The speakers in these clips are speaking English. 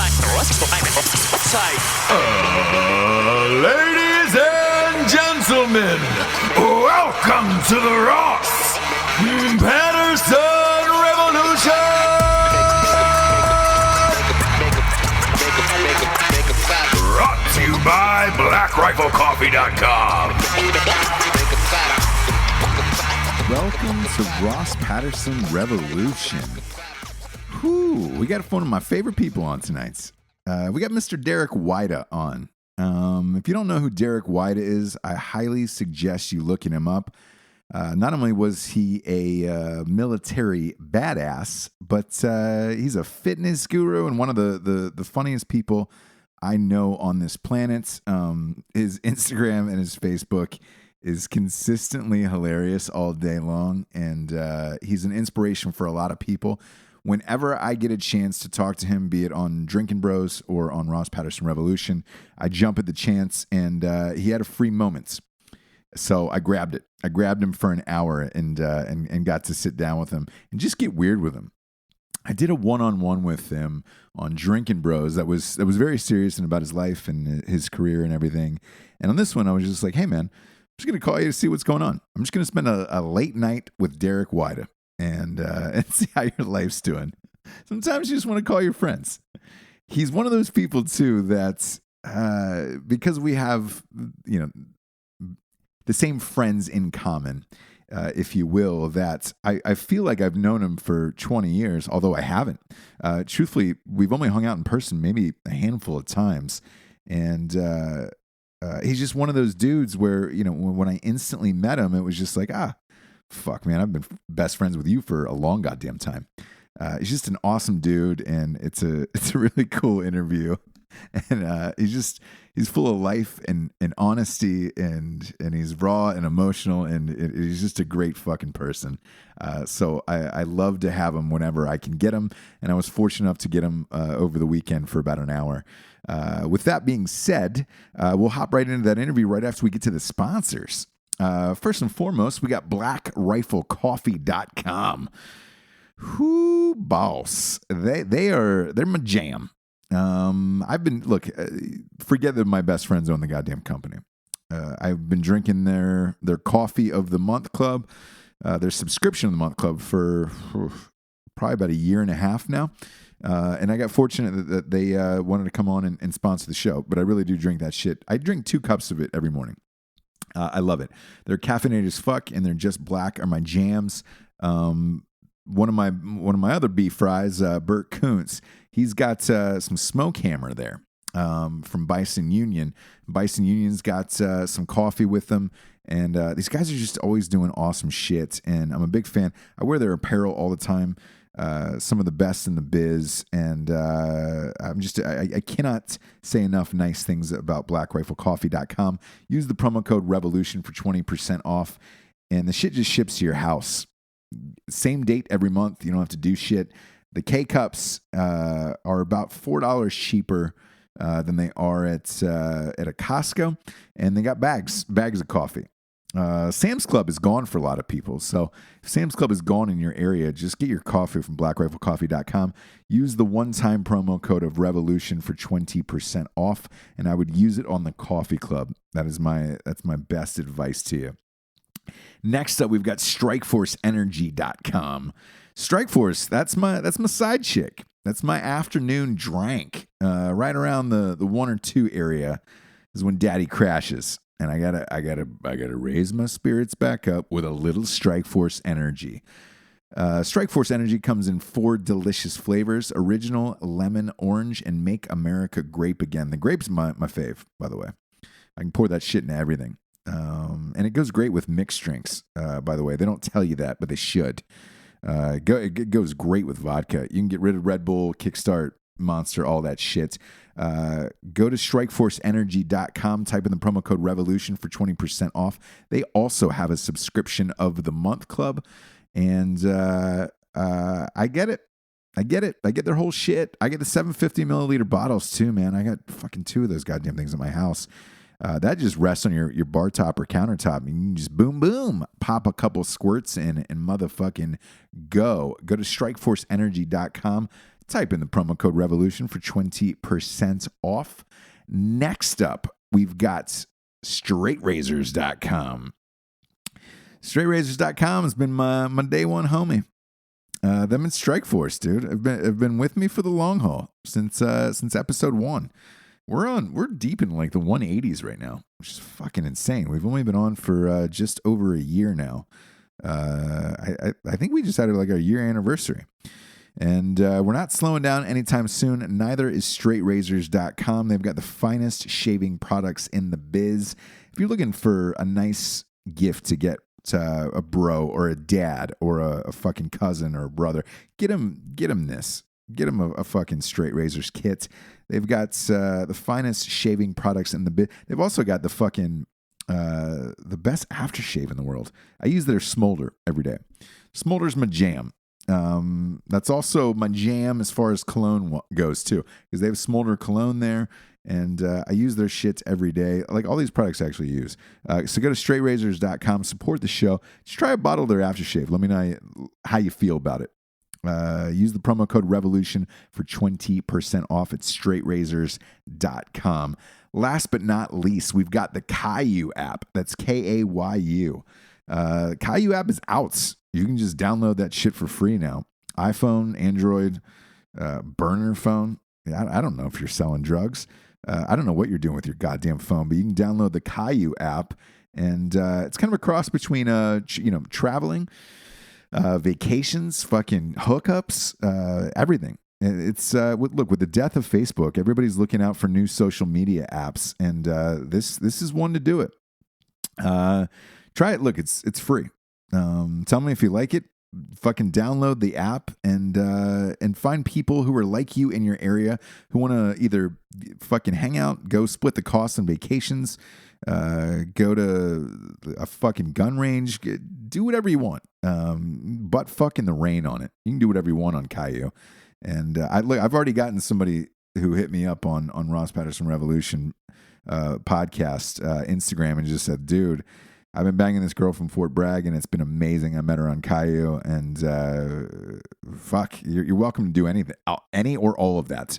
Ladies and gentlemen, welcome to the Ross Patterson Revolution! Brought to you by BlackRifleCoffee.com. Welcome to Ross Patterson Revolution. Whew, we got one of my favorite people on tonight. We got Mr. Derrick Weida on. If you don't know who Derrick Weida is, I highly suggest you looking him up. Not only was he a military badass, but he's a fitness guru and one of the funniest people I know on this planet. His Instagram and his Facebook is consistently hilarious all day long, and he's an inspiration for a lot of people. Whenever I get a chance to talk to him, be it on Drinking Bros or on Ross Patterson Revolution, I jump at the chance, and he had a free moment. So I grabbed it. I grabbed him for an hour and got to sit down with him and just get weird with him. I did a one-on-one with him on Drinking Bros that was very serious and about his life and his career and everything. And on this one, I was just like, hey, man, I'm just going to call you to see what's going on. I'm just going to spend a late night with Derrick Weida and see how your life's doing. Sometimes you just want to call your friends. He's one of those people, too, that because we have, the same friends in common, if you will, that I feel like I've known him for 20 years, although I haven't. Truthfully, we've only hung out in person maybe a handful of times. And he's just one of those dudes where, when I instantly met him, it was just like, fuck, man, I've been best friends with you for a long goddamn time. He's just an awesome dude, and it's a really cool interview. And he's full of life and honesty, and he's raw and emotional, and he's just a great fucking person. So I love to have him whenever I can get him, and I was fortunate enough to get him over the weekend for about an hour. With that being said, we'll hop right into that interview right after we get to the sponsors. First and foremost, we got BlackRifleCoffee.com. Whoo, boss. They're my jam. Forget that my best friends own the goddamn company. I've been drinking their coffee of the month club, their subscription of the month club for probably about a year and a half now. And I got fortunate that they wanted to come on and sponsor the show, but I really do drink that shit. I drink 2 cups of it every morning. I love it. They're caffeinated as fuck, and they're just black are my jams. One of my other beef fries, Bert Koontz, he's got some smoke hammer there from Bison Union. Bison Union's got some coffee with them, and these guys are just always doing awesome shit, and I'm a big fan. I wear their apparel all the time, some of the best in the biz, and I cannot say enough nice things about BlackRifleCoffee.com. Use the promo code REVOLUTION for 20% off, and the shit just ships to your house. Same date every month. You don't have to do shit. The K-Cups are about $4 cheaper than they are at a Costco, and they got bags of coffee. Sam's Club is gone for a lot of people, so if Sam's Club is gone in your area, just get your coffee from BlackRifleCoffee.com. Use the one-time promo code of REVOLUTION for 20% off, and I would use it on the coffee club. That's my best advice to you. Next up, we've got StrikeForceEnergy.com. Strikeforce, that's my side chick. That's my afternoon drink. Right around the 1 or 2 area is when Daddy crashes, and I gotta raise my spirits back up with a little Strikeforce Energy. Strikeforce Energy comes in 4 delicious flavors: original, lemon, orange, and Make America Grape Again. The grape's my fave, by the way. I can pour that shit in everything. And it goes great with mixed drinks, by the way. They don't tell you that, but they should. It goes great with vodka. You can get rid of Red Bull, Kickstart, Monster, all that shit. Go to StrikeForceEnergy.com, type in the promo code REVOLUTION for 20% off. They also have a subscription of the month club, and I get it. I get their whole shit. I get the 750 milliliter bottles too, man. I got fucking 2 of those goddamn things at my house. That just rests on your bar top or countertop. And you can just boom, boom, pop a couple squirts in and motherfucking go. Go to StrikeForceEnergy.com. Type in the promo code REVOLUTION for 20% off. Next up, we've got straightrazors.com. Straightrazors.com has been my day one homie. Them in Strike Force, dude. Have been with me for the long haul since episode 1. We're deep in like the 180s right now, which is fucking insane. We've only been on for just over a year now. I think we just had like our year anniversary. And we're not slowing down anytime soon. Neither is straightrazors.com. They've got the finest shaving products in the biz. If you're looking for a nice gift to get to a bro or a dad or a fucking cousin or a brother, get him this. Get him a fucking Straight Razors kit. They've got the finest shaving products in the biz. They've also got the fucking the best aftershave in the world. I use their Smolder every day. Smolder's my jam. That's also my jam as far as cologne goes too, because they have Smolder cologne there, and I use their shit every day. Like all these products I actually use. So go to straightrazors.com, support the show. Just try a bottle of their aftershave. Let me know how you feel about it. Use the promo code REVOLUTION for 20% off at straightrazors.com. Last but not least, we've got the Caillou app. That's Kayu. Caillou app is out. You can just download that shit for free now. iPhone, Android, burner phone. I don't know if you're selling drugs. I don't know what you're doing with your goddamn phone, but you can download the Caillou app, and it's kind of a cross between traveling, vacations, fucking hookups, everything. It's look, with the death of Facebook, everybody's looking out for new social media apps, and this is one to do it. Try it. Look, it's free. Tell me if you like it. Fucking download the app and find people who are like you in your area who want to either fucking hang out, go split the cost on vacations, go to a fucking gun range, do whatever you want. But fucking the rain on it. You can do whatever you want on Caillou. And I've already gotten somebody who hit me up on Ross Patterson Revolution podcast Instagram and just said, dude, I've been banging this girl from Fort Bragg, and it's been amazing. I met her on Caillou, and you're welcome to do anything, any or all of that.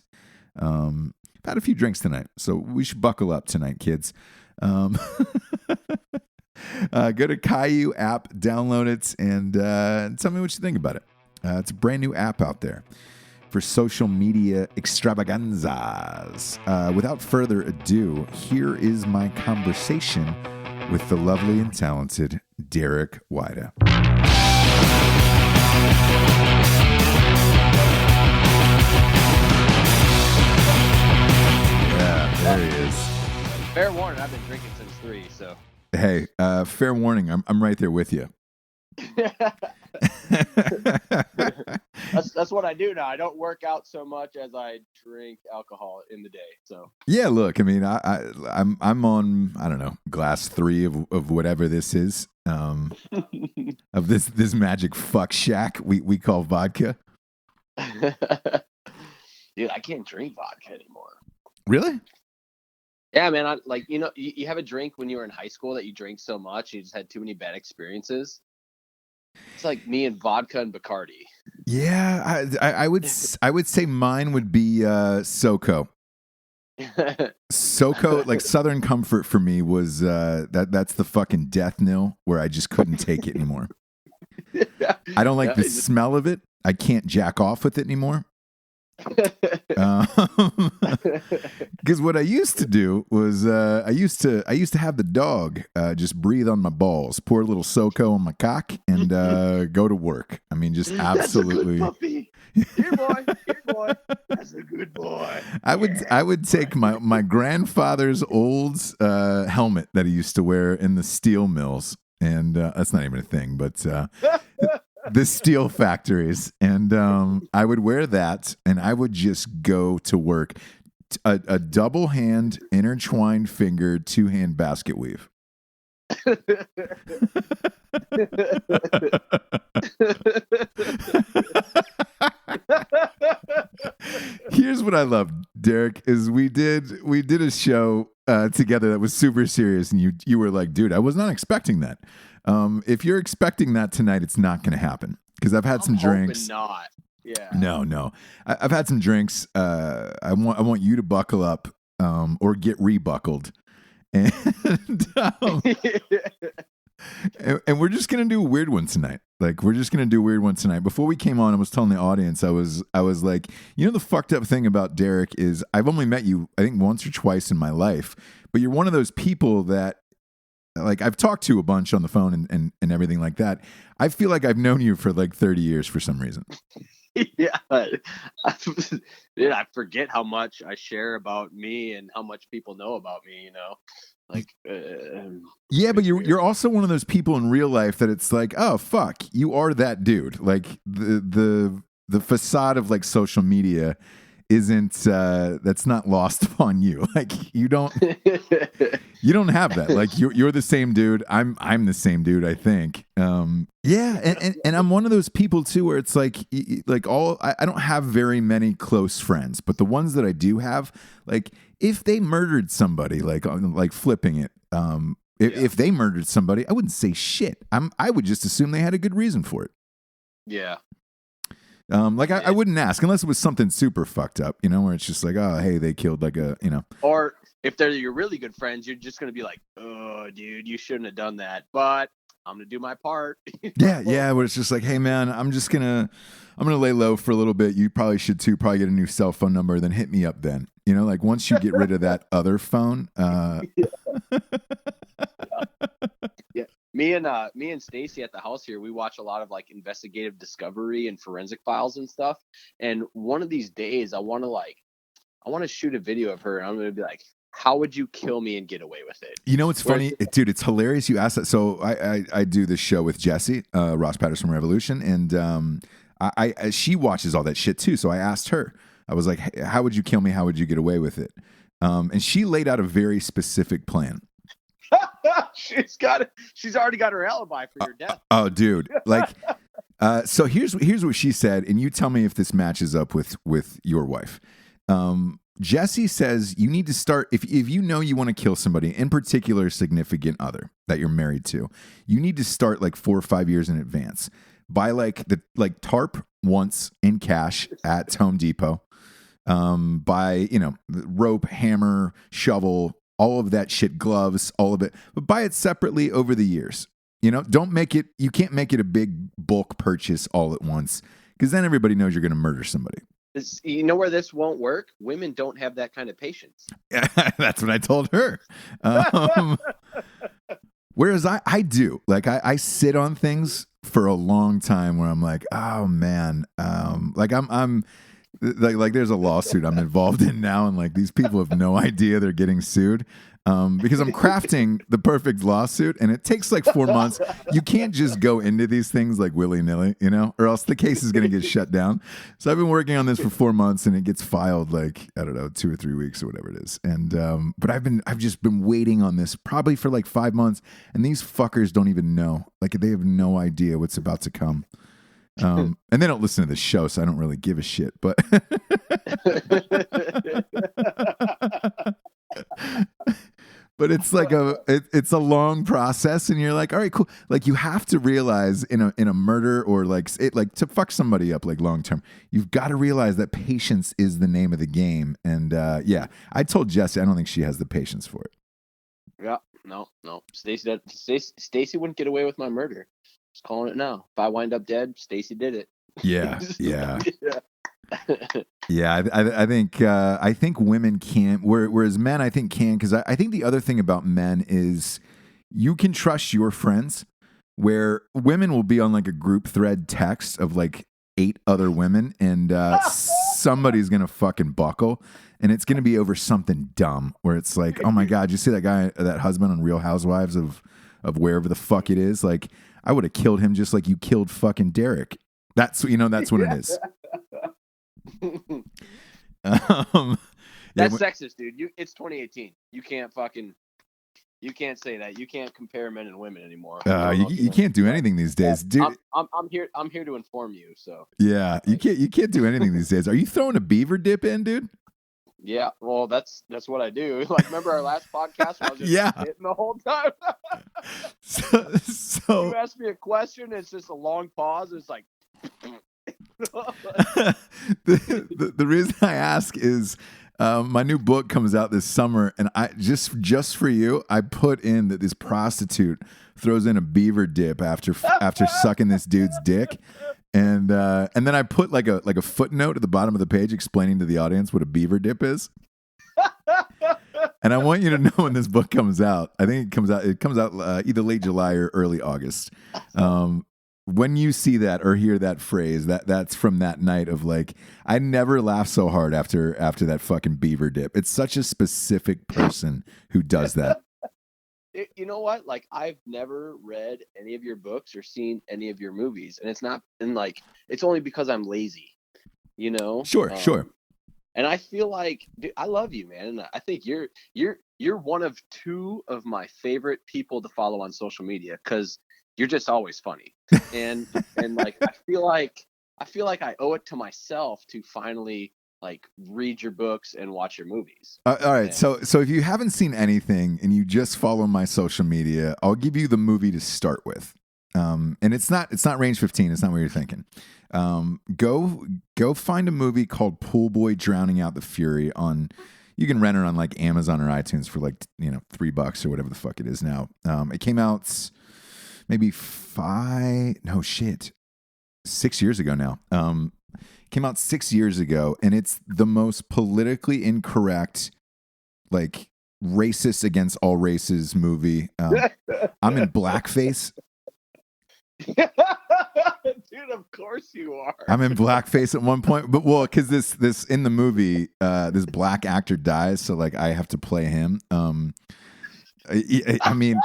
I've had a few drinks tonight, so we should buckle up tonight, kids. Go to Caillou app, download it, and tell me what you think about it. It's a brand new app out there for social media extravaganzas. Without further ado, here is my conversation with the lovely and talented Derrick Weida. Yeah, there he is. Fair warning, I've been drinking since 3, so. Hey, fair warning, I'm right there with you. That's what I do now. I don't work out so much as I drink alcohol in the day. So yeah, look, I mean, I'm on, I don't know, glass 3 of whatever this is, of this magic fuck shack we call vodka. Dude, I can't drink vodka anymore. Really? Yeah, man. You have a drink when you were in high school that you drank so much, you just had too many bad experiences. It's like me and vodka and Bacardi. Yeah, I would say mine would be SoCo. SoCo, like Southern Comfort for me was that's the fucking death knell where I just couldn't take it anymore. I don't like the smell of it. I can't jack off with it anymore. Because what I used to do was I used to have the dog just breathe on my balls, pour a little SoCo on my cock, and go to work. I mean, just absolutely. That's a good puppy. Here, boy. That's a good boy. I would take my grandfather's old helmet that he used to wear in the steel mills, and that's not even a thing, but. The steel factories, and I would wear that, and I would just go to work. A double hand, intertwined finger, 2-hand basket weave. Here's what I love, Derrick, is we did a show together that was super serious, and you were like, dude, I was not expecting that. If you're expecting that tonight, it's not going to happen because I've had some drinks. Not. Yeah. No. I've had some drinks. I want you to buckle up, or get rebuckled, and and we're just gonna do a weird one tonight. Like, we're just gonna do a weird one tonight. Before we came on, I was telling the audience, I was like, you know, the fucked up thing about Derrick is I've only met you, I think, once or twice in my life, but you're one of those people that, like, I've talked to a bunch on the phone and everything like that. I feel like I've known you for like 30 years for some reason. Yeah. Dude, I forget how much I share about me and how much people know about me, you know? Like, yeah, but you're also one of those people in real life that it's like, oh fuck, you are that dude. Like, the facade of like social media isn't that's not lost upon you. Like, you don't have that. Like, you're the same dude. I'm the same dude, I think. Yeah, and I'm one of those people too where it's like I don't have very many close friends, but the ones that I do have, like, if they murdered somebody, like flipping it, if they murdered somebody, I wouldn't say shit. I would just assume they had a good reason for it. Yeah. Like, I wouldn't ask unless it was something super fucked up, you know, where it's just like, oh, hey, they killed like a, you know. Or if they're your really good friends, you're just going to be like, oh, dude, you shouldn't have done that. But I'm going to do my part. Yeah. Where it's just like, hey, man, I'm going to lay low for a little bit. You probably should too. Probably get a new cell phone number, then hit me up then. You know, like, once you get rid of that other phone. Yeah. Me and Stacy at the house here, we watch a lot of like investigative discovery and forensic files and stuff. And one of these days I want to shoot a video of her and I'm going to be like, how would you kill me and get away with it? You know, it's funny, dude, it's hilarious you asked that. So I do this show with Jesse, Ross Patterson Revolution. And she watches all that shit too. So I asked her, I was like, hey, how would you kill me? How would you get away with it? And she laid out a very specific plan. She's already got her alibi for your death. Oh, dude. Like, so here's what she said, and you tell me if this matches up with your wife. Jesse says you need to start, if you know you want to kill somebody, in particular a significant other that you're married to, you need to start like 4 or 5 years in advance. Buy like tarp once in cash at Home Depot. Buy, you know, rope, hammer, shovel, all of that shit, gloves, all of it, but buy it separately over the years. You know, you can't make it a big bulk purchase all at once, because then everybody knows you're going to murder somebody. You know where this won't work? Women don't have that kind of patience. That's what I told her. Whereas I do. Like, I sit on things for a long time where I'm like, oh man, like I'm like there's a lawsuit I'm involved in now, and like these people have no idea they're getting sued, because I'm crafting the perfect lawsuit, and it takes like 4 months. You can't just go into these things like willy-nilly, you know, or else the case is going to get shut down. So I've been working on this for 4 months, and it gets filed like, I don't know, 2 or 3 weeks or whatever it is. And but I've just been waiting on this probably for like 5 months, and these fuckers don't even know. Like, they have no idea what's about to come. And they don't listen to the show, so I don't really give a shit. But but it's like it's a long process, and you're like, all right, cool. Like, you have to realize in a murder, or like to fuck somebody up like long term, you've got to realize that patience is the name of the game. And yeah, I told Jesse I don't think she has the patience for it. Yeah, no. Stacy wouldn't get away with my murder. Just calling it now. If I wind up dead, Stacy did it. Yeah. Yeah, I think women can't, whereas men I think can, because I think the other thing about men is you can trust your friends, where women will be on like a group thread text of like 8 other women, and somebody's gonna fucking buckle, and it's gonna be over something dumb where it's like, oh my god, you see that husband on Real Housewives of wherever the fuck it is? Like, I would have killed him just like you killed fucking Derrick. That's what it is. That's sexist, dude. It's 2018. You can't say that. You can't compare men and women anymore. You can't do anything these days, dude. I'm here to inform you. So yeah, you can't do anything these days. Are you throwing a beaver dip in, dude? Yeah, well, that's what I do. Like, remember our last podcast where I was just hitting the whole time? So you ask me a question, it's just a long pause. It's like, The reason I ask is my new book comes out this summer, and I just for you, I put in that this prostitute throws in a beaver dip after sucking this dude's dick, and then I put like a footnote at the bottom of the page explaining to the audience what a beaver dip is. And I want you to know when this book comes out. I think it comes out either late July or early August. When you see that or hear that phrase, that's from that night of like, I never laughed so hard after that fucking beaver dip. It's such a specific person who does that. You know what? Like, I've never read any of your books or seen any of your movies, and it's only because I'm lazy, you know? Sure. And I feel like, dude, I love you, man. And I think you're one of two of my favorite people to follow on social media, because you're just always funny. And like, I feel like I owe it to myself to finally like read your books and watch your movies. All right. So if you haven't seen anything and you just follow my social media, I'll give you the movie to start with. And it's not Range 15. It's not what you're thinking. Go find a movie called Pool Boy Drowning Out the Fury you can rent it on like Amazon or iTunes for like, $3 or whatever the fuck it is now. It came out maybe 6 years ago now. Came out 6 years ago, and it's the most politically incorrect, like racist against all races movie. I'm in blackface. Dude, of course you are. I'm in blackface at one point, but because this in the movie, this black actor dies, so like I have to play him. I mean,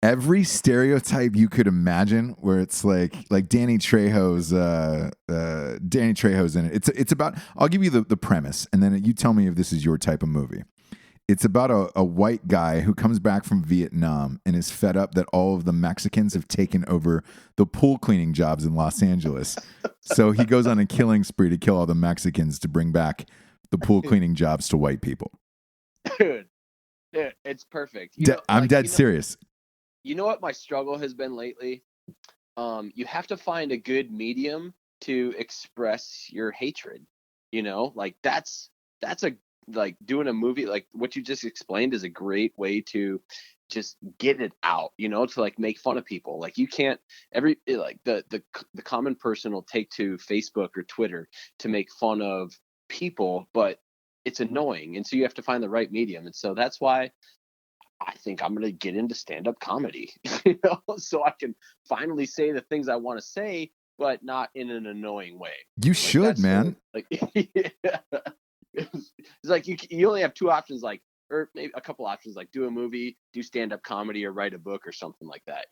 every stereotype you could imagine, where it's like Danny Trejo's in it. It's about. I'll give you the premise, and then you tell me if this is your type of movie. It's about a white guy who comes back from Vietnam and is fed up that all of the Mexicans have taken over the pool cleaning jobs in Los Angeles. So he goes on a killing spree to kill all the Mexicans to bring back the pool cleaning jobs to white people. Dude, it's perfect. I'm dead serious. You know what my struggle has been lately? You have to find a good medium to express your hatred. Like that's like doing a movie like what you just explained is a great way to just get it out, to like make fun of people. Like you can't the common person will take to Facebook or Twitter to make fun of people, but it's annoying. And so you have to find the right medium. And so that's why I think I'm going to get into stand-up comedy, so I can finally say the things I want to say, but not in an annoying way. You should, man. Yeah. It's like you only have two options, or maybe a couple options, like do a movie, do stand-up comedy, or write a book or something like that,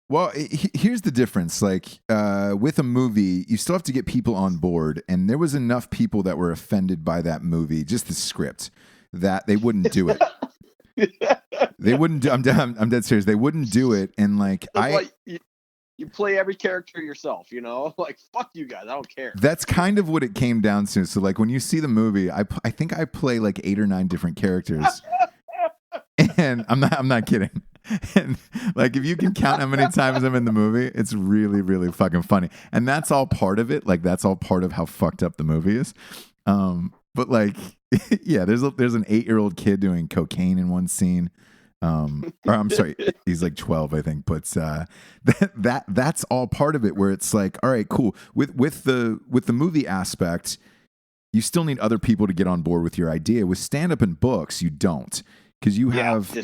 Well, here's the difference. Like with a movie, you still have to get people on board, and there was enough people that were offended by that movie, just the script, that they wouldn't do it. They wouldn't do. I'm dead serious. They wouldn't do it, and like you play every character yourself, like fuck you guys, I don't care. That's kind of what it came down to. So like when you see the movie, I think I play like 8 or 9 different characters, and I'm not kidding. And like if you can count how many times I'm in the movie, it's really, really fucking funny. And that's all part of it. Like that's all part of how fucked up the movie is. But like, yeah, there's an 8-year-old kid doing cocaine in one scene. Or I'm sorry, he's like 12, I think. But that's all part of it. Where it's like, all right, cool. With the movie aspect, you still need other people to get on board with your idea. With stand up and books, you don't, because you have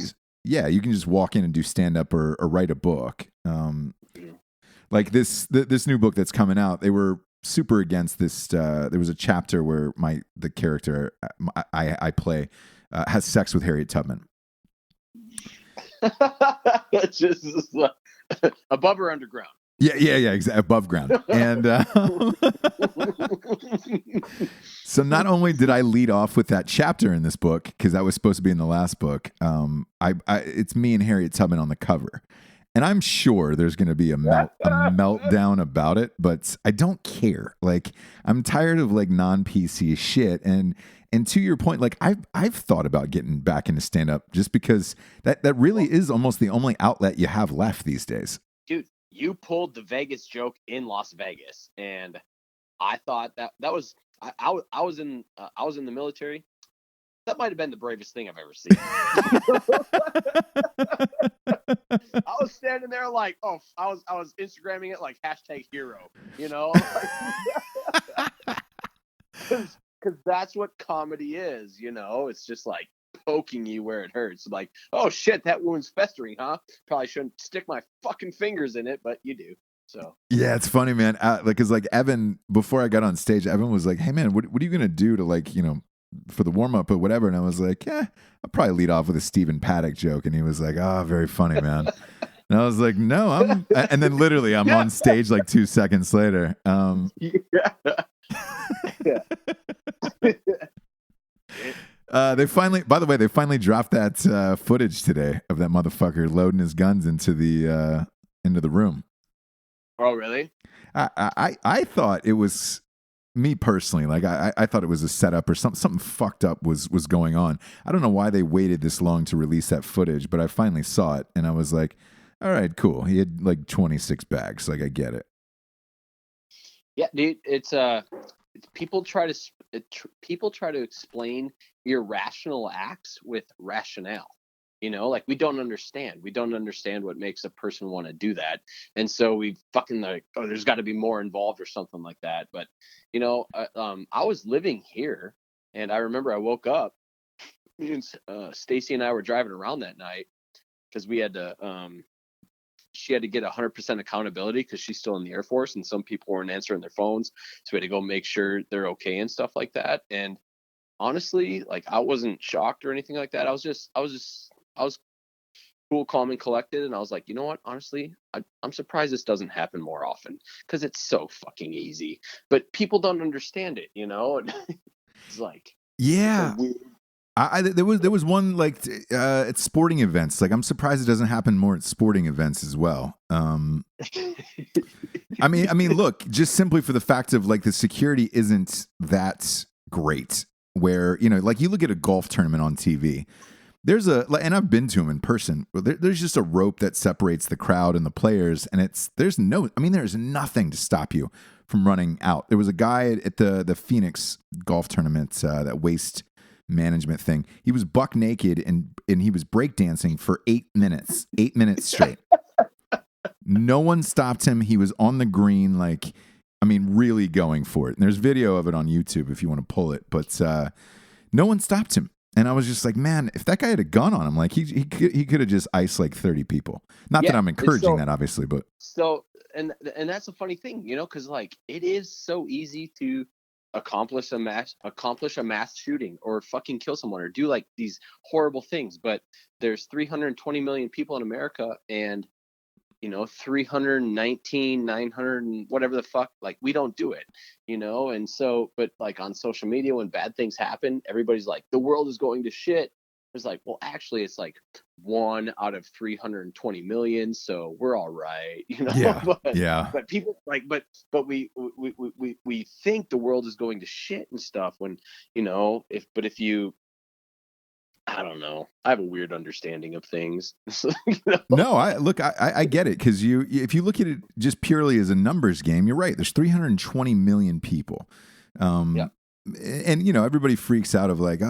you can just walk in and do stand up or write a book. Like this new book that's coming out, they were super against this. There was a chapter where the character I play has sex with Harriet Tubman. It's just above or underground. Yeah, exactly. Above ground. And so not only did I lead off with that chapter in this book, because that was supposed to be in the last book, it's me and Harriet Tubman on the cover. And I'm sure there's going to be a meltdown about it, but I don't care. Like, I'm tired of like non-PC shit. And to your point, like I've thought about getting back into stand-up just because that really is almost the only outlet you have left these days. Dude, you pulled the Vegas joke in Las Vegas, and I thought that was I was in the military. That might have been the bravest thing I've ever seen. I was standing there like, oh, I was Instagramming it like #hero, you know, because that's what comedy is, you know. It's just like poking you where it hurts. Like, oh shit, that wound's festering, huh? Probably shouldn't stick my fucking fingers in it, but you do. So yeah, it's funny, man. Cause like Evan, before I got on stage, Evan was like, "Hey, man, what are you gonna do to like, you know, for the warm up or whatever?" And I was like, "Yeah, I'll probably lead off with a Stephen Paddock joke." And he was like, "Oh, very funny, man." And I was like, "No, I'm." And then literally, I'm on stage like 2 seconds later. They finally, by the way, they finally dropped that footage today of that motherfucker loading his guns into the room. Oh, really? I thought it was, me personally, like I thought it was a setup or something fucked up was going on. I don't know why they waited this long to release that footage, but I finally saw it and I was like, all right, cool. He had like 26 bags. Like, I get it. Yeah, dude, it's people try to explain irrational acts with rationale. You know, like we don't understand what makes a person want to do that, and so we fucking like, oh, there's got to be more involved or something like that. But you know, I was living here, and I remember I woke up, me and Stacy and I were driving around that night because we had to she had to get 100% accountability because she's still in the Air Force and some people weren't answering their phones, so we had to go make sure they're okay and stuff like that. And honestly, like, I wasn't shocked or anything like that. I was cool, calm, and collected, and I was like, you know what? Honestly, I'm surprised this doesn't happen more often because it's so fucking easy. But people don't understand it, you know. It's like, yeah. There was one like at sporting events. Like, I'm surprised it doesn't happen more at sporting events as well. I mean, look, just simply for the fact of like the security isn't that great. Where, you know, like you look at a golf tournament on TV. There's and I've been to them in person. There's just a rope that separates the crowd and the players, and there's nothing to stop you from running out. There was a guy at the Phoenix golf tournament, that waste management thing. He was buck naked and he was breakdancing for 8 minutes straight. No one stopped him. He was on the green, like, I mean, really going for it. And there's video of it on YouTube if you want to pull it, but no one stopped him. And I was just like, man, if that guy had a gun on him, like he could have just iced like 30 people. Not that I'm encouraging that, obviously, but and that's a funny thing, you know, because like it is so easy to accomplish a mass shooting or fucking kill someone or do like these horrible things. But there's 320 million people in America, and you know, 319, 900 and whatever the fuck, like we don't do it, you know? And so, but like on social media, when bad things happen, everybody's like, the world is going to shit. It's like, well, actually it's like 1 out of 320 million. So we're all right. You know? Yeah. But people like, but we think the world is going to shit and stuff when, you know, if you, I don't know. I have a weird understanding of things. You know? No, I get it, because if you look at it just purely as a numbers game, you're right. There's 320 million people, and you know, everybody freaks out of like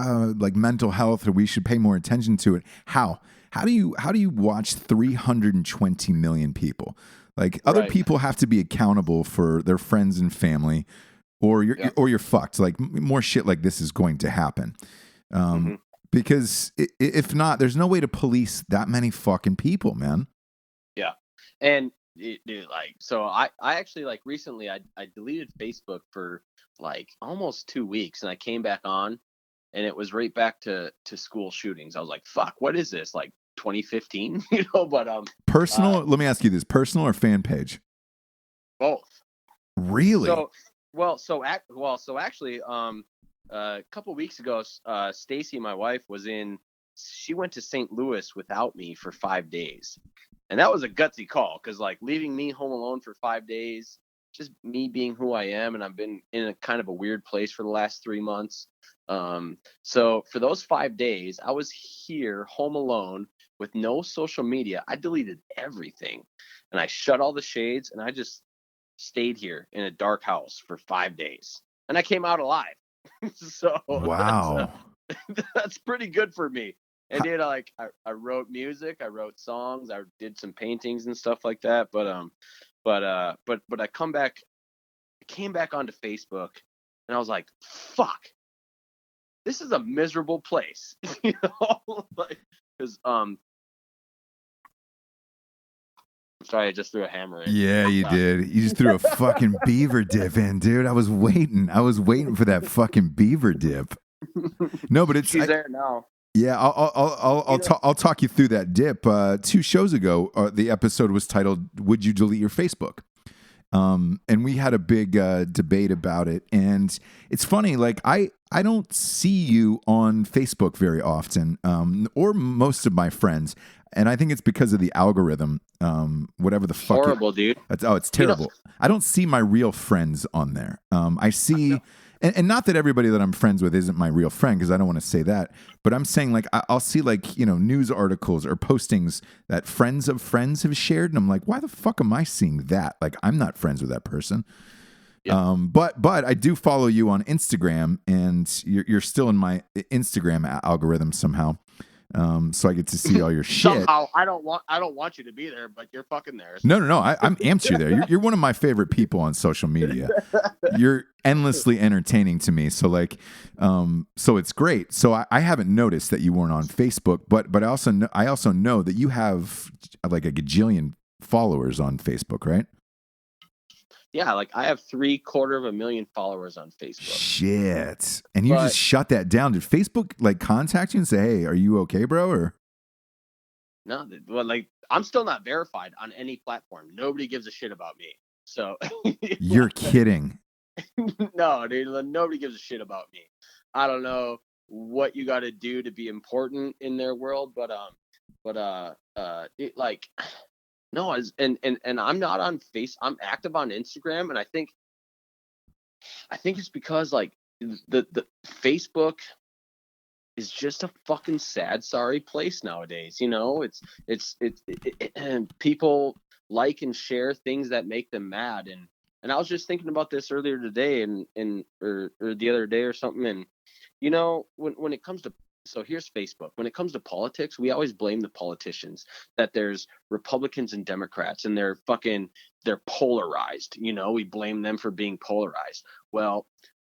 mental health, or we should pay more attention to it. How do you watch 320 million people? Like, other people have to be accountable for their friends and family, or you're fucked. Like, more shit like this is going to happen. Because if not, there's no way to police that many fucking people, man. Yeah. And dude, like, so I actually, like, recently I deleted Facebook for like almost 2 weeks, and I came back on and it was right back to school shootings. I was like, fuck, what is this? Like 2015, you know? But personal, let me ask you this, personal or fan page? Both. Really? So actually, a couple weeks ago, Stacy, my wife, she went to St. Louis without me for 5 days. And that was a gutsy call, because like leaving me home alone for 5 days, just me being who I am. And I've been in a kind of a weird place for the last 3 months. So for those 5 days, I was here home alone with no social media. I deleted everything, and I shut all the shades, and I just stayed here in a dark house for 5 days, and I came out alive. So Wow. that's pretty good for me. And then I wrote music, I wrote songs, I did some paintings and stuff like that. But I came back onto Facebook, and I was like, fuck, this is a miserable place. You know, like, because sorry, I just threw a hammer in. Yeah, you did. You just threw a fucking beaver dip in, dude. I was waiting for that fucking beaver dip. No, but she's there now. Yeah, I'll talk you through that dip. 2 shows ago, the episode was titled "Would You Delete Your Facebook?" And we had a big debate about it. And it's funny, like I don't see you on Facebook very often, or most of my friends. And I think it's because of the algorithm, whatever the fuck. Horrible, dude. It's terrible. I don't see my real friends on there. I see, and not that everybody that I'm friends with isn't my real friend, because I don't want to say that. But I'm saying, like, I'll see, like, you know, news articles or postings that friends of friends have shared, and I'm like, why the fuck am I seeing that? Like, I'm not friends with that person. Yeah. But I do follow you on Instagram, and you're still in my Instagram algorithm somehow. So I get to see all your shit. Somehow, I don't want you to be there, but you're fucking there. So. No. I'm amped you there. You're one of my favorite people on social media. You're endlessly entertaining to me. So like, so it's great. So I haven't noticed that you weren't on Facebook, but I also know that you have like a gajillion followers on Facebook, right? Yeah, like I have 750,000 followers on Facebook. Shit. And you just shut that down. Did Facebook like contact you and say, "Hey, are you okay, bro?" Or no, well, like I'm still not verified on any platform. Nobody gives a shit about me. So you're kidding. No, dude, nobody gives a shit about me. I don't know what you got to do to be important in their world, but like. No, and I'm not on I'm active on Instagram, and I think it's because like the Facebook is just a fucking sad, sorry place nowadays. You know, it's and people like and share things that make them mad, and I was just thinking about this earlier today or the other day or something, and you know, when it comes to so here's Facebook. When it comes to politics, we always blame the politicians that there's Republicans and Democrats and they're polarized. You know, we blame them for being polarized. Well,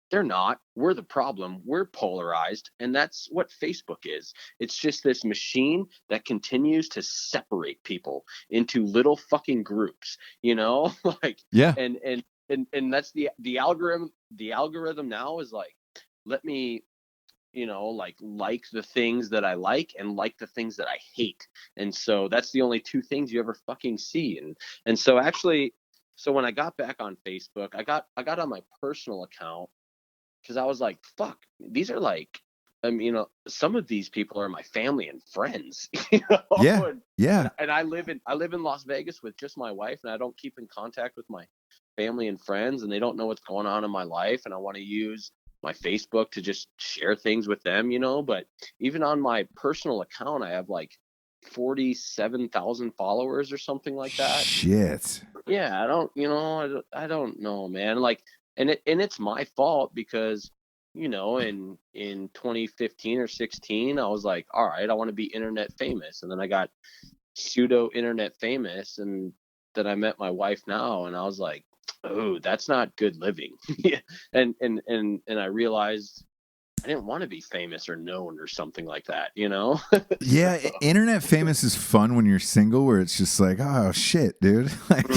they're not. We're the problem. We're polarized. And that's what Facebook is. It's just this machine that continues to separate people into little fucking groups, you know, like, yeah. And that's the algorithm. The algorithm now is like, let me, you know, like the things that I like and like the things that I hate. And so that's the only 2 things you ever fucking see. And so actually, so when I got back on Facebook, I got on my personal account because I was like, fuck, these are like, you know, some of these people are my family and friends. You know? Yeah. And I live in Las Vegas with just my wife, and I don't keep in contact with my family and friends, and they don't know what's going on in my life. And I want to use my Facebook to just share things with them, you know. But even on my personal account, I have like 47,000 followers or something like that. Shit. Yeah, I don't know, man. Like, and it's my fault because, you know, in 2015 or 16, I was like, all right, I want to be internet famous, and then I got pseudo internet famous, and then I met my wife now, and I was like, oh, that's not good living. and I realized I didn't want to be famous or known or something like that, you know? Yeah, internet famous is fun when you're single, where it's just like, oh shit, dude. Like,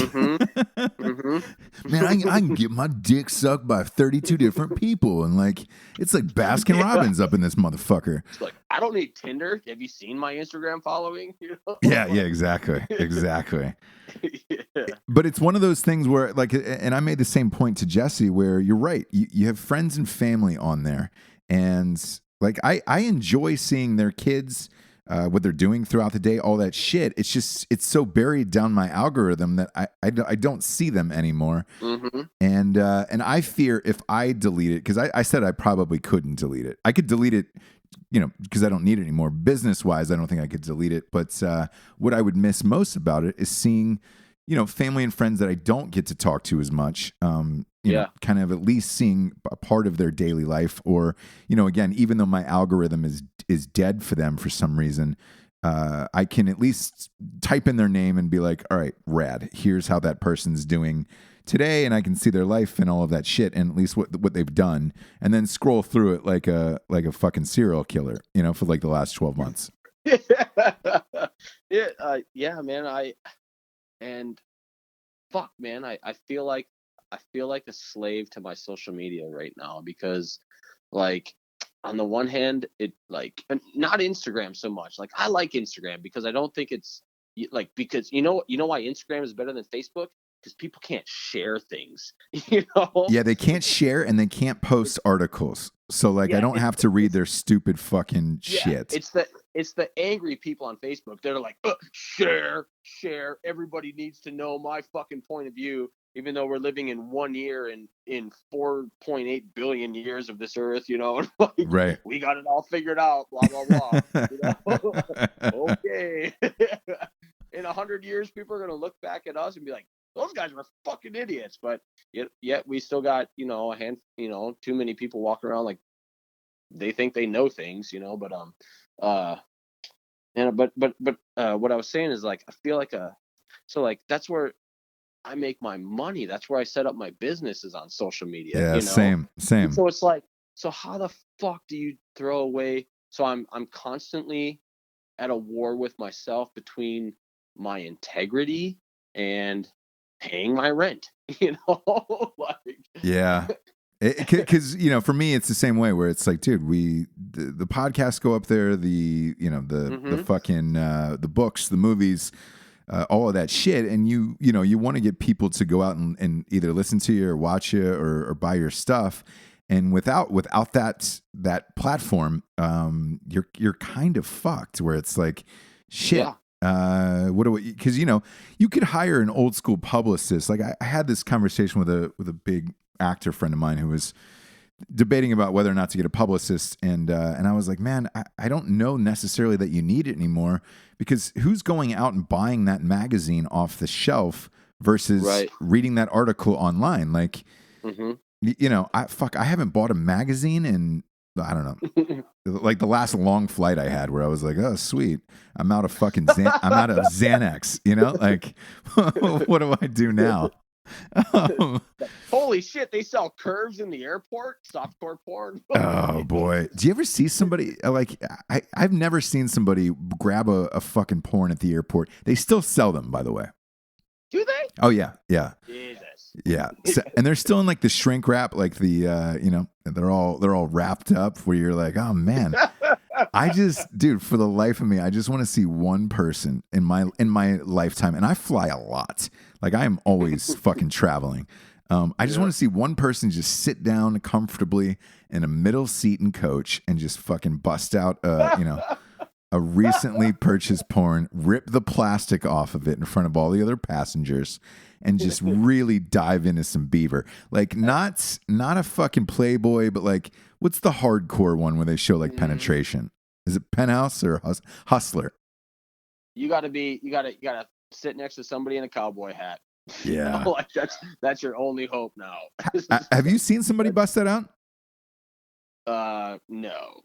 man, I can get my dick sucked by 32 different people, and like it's like Baskin Robbins up in this motherfucker. It's like, I don't need Tinder. Have you seen my Instagram following? You know? Yeah, exactly. Yeah. But it's one of those things where, like, and I made the same point to Jesse, where you're right. You have friends and family on there, and like I enjoy seeing their kids what they're doing throughout the day, all that shit. It's so buried down my algorithm that I don't see them anymore. Mm-hmm. And I fear if I delete it, because I said I probably couldn't delete it. I could delete it, because I don't need it anymore. Business wise, I don't think I could delete it. But what I would miss most about it is seeing, family and friends that I don't get to talk to as much. Kind of at least seeing a part of their daily life, or again, even though my algorithm is dead for them for some reason, I can at least type in their name and be like, all right, rad, here's how that person's doing today, and I can see their life and all of that shit, and at least what they've done, and then scroll through it like a fucking serial killer, for like the last 12 months. Yeah, man. Fuck, man, I feel like a slave to my social media right now, because like on the one hand, it like, not Instagram so much. Like, I like Instagram because I don't think it's like, because you know why Instagram is better than Facebook? Because people can't share things, Yeah, they can't share, and they can't post articles. So like, I don't have to read their stupid fucking shit. It's the angry people on Facebook. They're like, share. Everybody needs to know my fucking point of view, even though we're living in 1 year in 4.8 billion years of this earth, like, right. We got it all figured out, blah, blah, blah. Okay. In 100 years, people are going to look back at us and be like, those guys were fucking idiots. But yet we still got, too many people walking around like they think they know things, but what I was saying is, like, I feel like that's where I make my money. That's where I set up my businesses, on social media. Yeah, same. So it's like, so how the fuck do you throw away? So I'm constantly at a war with myself between my integrity and paying my rent, like, yeah. Because for me, it's the same way, where it's like, dude, the podcasts go up there, the fucking the books, the movies, all of that shit, and you want to get people to go out and either listen to you or watch you or buy your stuff, and without that platform, you're kind of fucked, where it's like, shit. Yeah. What do we? Because you could hire an old school publicist. Like, I had this conversation with a big actor friend of mine who was debating about whether or not to get a publicist, and I was like, man, I don't know necessarily that you need it anymore, because who's going out and buying that magazine off the shelf versus reading that article online? Like, I haven't bought a magazine in, I don't know, like the last long flight I had, where I was like, oh, sweet, I'm out of fucking I'm out of Xanax, like, what do I do now? Holy shit, they sell curves in the airport, softcore porn. Oh boy, do you ever see somebody like, I've never seen somebody grab a fucking porn at the airport. They still sell them, by the way. Do they? Oh yeah. Jesus. Yeah, and they're still in like the shrink wrap, like the they're all wrapped up, where you're like, oh man, dude, for the life of me, I just want to see one person in my lifetime, and I fly a lot. Like, I am always fucking traveling. I just want to see one person just sit down comfortably in a middle seat in coach and just fucking bust out, a recently purchased porn, rip the plastic off of it in front of all the other passengers, and just really dive into some beaver. Like, not a fucking Playboy, but like, what's the hardcore one where they show like penetration? Is it Penthouse or Hustler? You gotta sit next to somebody in a cowboy hat. Yeah. Like, that's your only hope now. Have you seen somebody bust that out? No.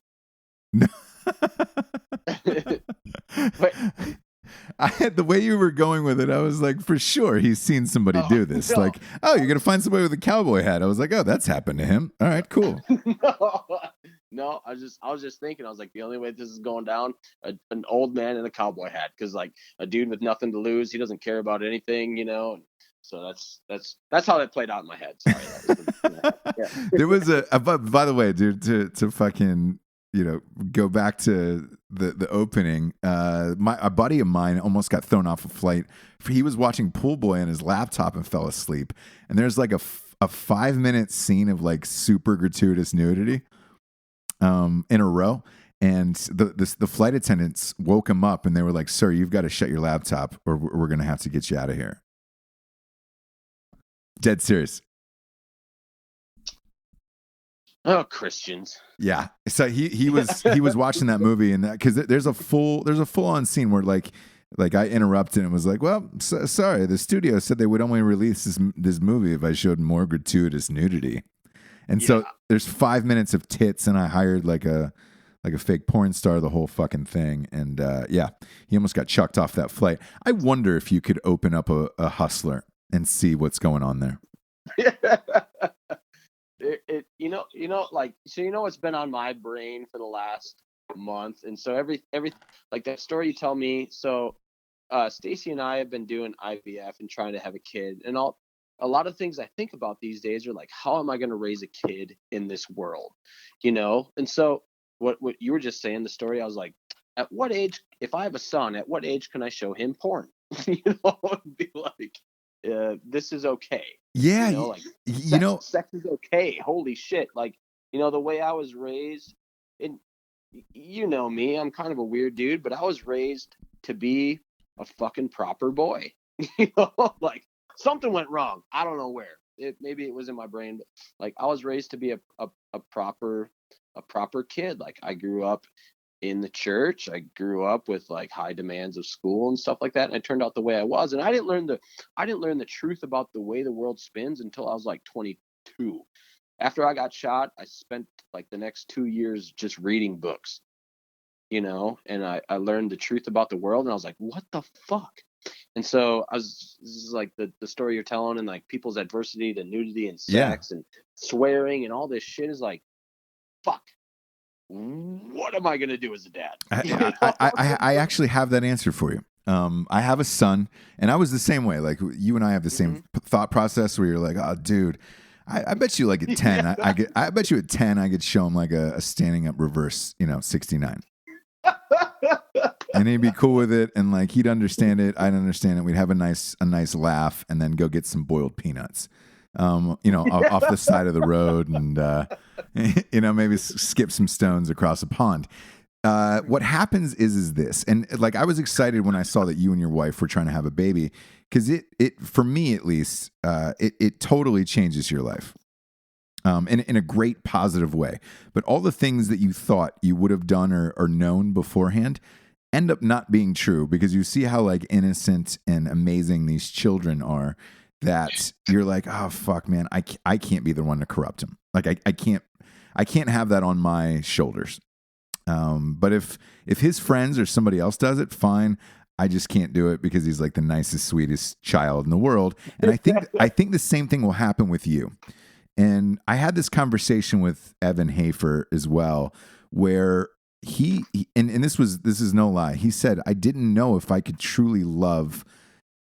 But the way you were going with it, I was like, for sure he's seen somebody do this. No. Like, oh, you're gonna find somebody with a cowboy hat. I was like, oh, that's happened to him. All right, cool. No, I was just thinking, I was like, the only way this is going down, an old man in a cowboy hat, because like a dude with nothing to lose, he doesn't care about anything, So that's how that played out in my head. Sorry. There was by the way, dude, to fucking go back to the opening. A buddy of mine almost got thrown off a flight. He was watching Pool Boy on his laptop and fell asleep. And there's like a 5-minute scene of like super gratuitous nudity in a row. And the flight attendants woke him up, and they were like, "Sir, you've got to shut your laptop, or we're going to have to get you out of here." Dead serious. Oh, Christians. Yeah. So he was watching that movie, and because there's a full on scene where like I interrupted and was like, "Well, sorry, the studio said they would only release this movie if I showed more gratuitous nudity." And so there's 5 minutes of tits, and I hired like a fake porn star, the whole fucking thing. And he almost got chucked off that flight. I wonder if you could open up a Hustler and see what's going on there. What's been on my brain for the last month, and so every like that story you tell me. So Stacy and I have been doing IVF and trying to have a kid, and a lot of things I think about these days are like, how am I going to raise a kid in this world, And so what you were just saying, the story, I was like, at what age, if I have a son, at what age can I show him porn? And be like, this is okay. Yeah, sex is okay. Holy shit! Like, the way I was raised, and me, I'm kind of a weird dude, but I was raised to be a fucking proper boy. Like something went wrong. I don't know where. Maybe it was in my brain, but like I was raised to be a proper kid. Like I grew up in the church. I grew up with like high demands of school and stuff like that. And I turned out the way I was. And I didn't learn the truth about the way the world spins until I was like 22. After I got shot, I spent like the next 2 years just reading books, and I learned the truth about the world, and I was like, what the fuck? And so this is like the story you're telling, and like people's adversity to nudity and sex and swearing and all this shit is like, fuck. What am I going to do as a dad? I actually have that answer for you. I have a son, and I was the same way. Like you and I have the same thought process where you're like, oh, dude, I bet you like at 10, I bet you at 10, I could show him like a standing up reverse, 69. And he'd be cool with it, and like he'd understand it, I'd understand it. We'd have a nice laugh, and then go get some boiled peanuts, off the side of the road, and maybe skip some stones across a pond. What happens is this, and like I was excited when I saw that you and your wife were trying to have a baby, because it for me at least, it totally changes your life. In a great positive way. But all the things that you thought you would have done or known beforehand end up not being true, because you see how like innocent and amazing these children are, that you're like, oh fuck, man, I can't be the one to corrupt him. Like I can't have that on my shoulders. But if his friends or somebody else does it, fine. I just can't do it because he's like the nicest, sweetest child in the world. And I think the same thing will happen with you. And I had this conversation with Evan Hafer as well, where he this is no lie. He said, I didn't know if I could truly love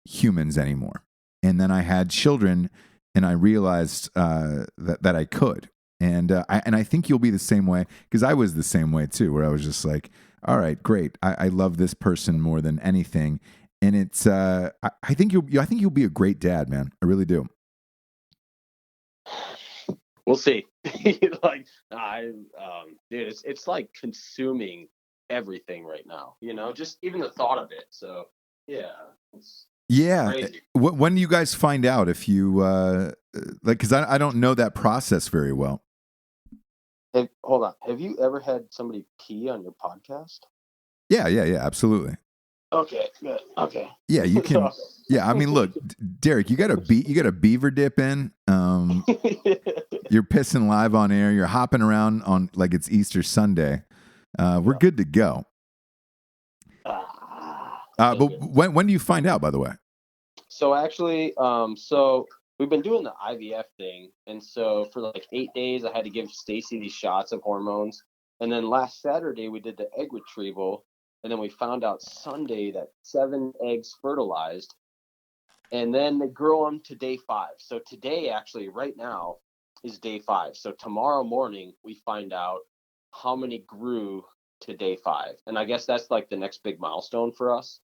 humans anymore. And then I had children, and I realized that I could. And I think you'll be the same way, because I was the same way too, where I was just like, all right, great. I love this person more than anything. And it's I think you'll be a great dad, man. I really do. We'll see. Like dude, it's like consuming everything right now. Just even the thought of it. So yeah. Yeah. Crazy. When do you guys find out if you because I don't know that process very well. Hold on. Have you ever had somebody pee on your podcast? Yeah, absolutely. Okay, good. Okay. Yeah, you can. Yeah, I mean, look, Derrick, you got a beaver dip in. You're pissing live on air. You're hopping around on like it's Easter Sunday. We're good to go. But when do you find out, by the way? So actually, we've been doing the IVF thing, and so for like 8 days, I had to give Stacy these shots of hormones, and then last Saturday we did the egg retrieval, and then we found out Sunday that 7 eggs fertilized, and then they grow them to day 5. So today, actually, right now, is day 5. So tomorrow morning we find out how many grew to day 5, and I guess that's like the next big milestone for us.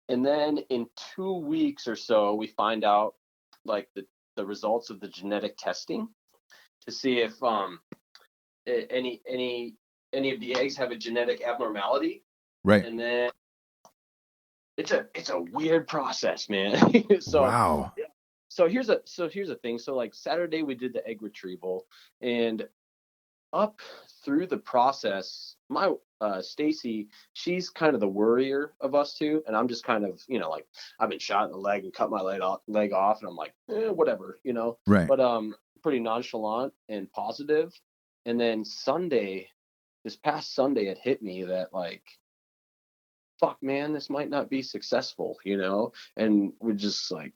And then in 2 weeks or so, we find out like the results of the genetic testing to see if any any of the eggs have a genetic abnormality. Right. And then it's a weird process, man. So wow. so here's the thing. So like Saturday we did the egg retrieval, and up through the process, my Stacy, she's kind of the worrier of us two, and I'm just kind of, like I've been shot in the leg and cut my leg off, and I'm like, whatever, Right. But pretty nonchalant and positive. And then this past Sunday, it hit me that like, fuck, man, this might not be successful, And we're just like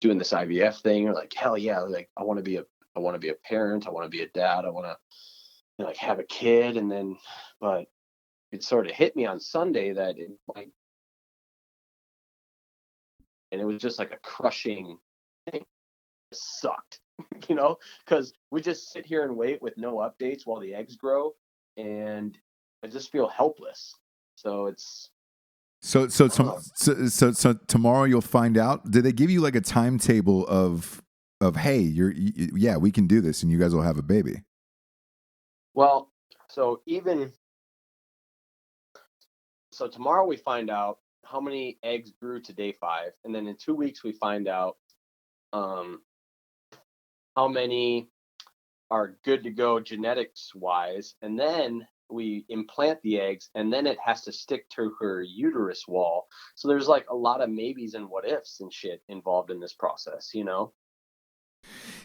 doing this IVF thing, or like, hell yeah, like I want to be a parent, I want to be a dad, I want to like have a kid. And then, but it sort of hit me on Sunday that it might, and it was just like a crushing thing. It sucked, because we just sit here and wait with no updates while the eggs grow, and I just feel helpless. So it's so tomorrow you'll find out. Did they give you like a timetable of hey, yeah, we can do this, and you guys will have a baby? Well, so tomorrow we find out how many eggs grew to day 5, and then in 2 weeks we find out how many are good to go genetics wise, and then we implant the eggs, and then it has to stick to her uterus wall. So there's like a lot of maybes and what ifs and shit involved in this process,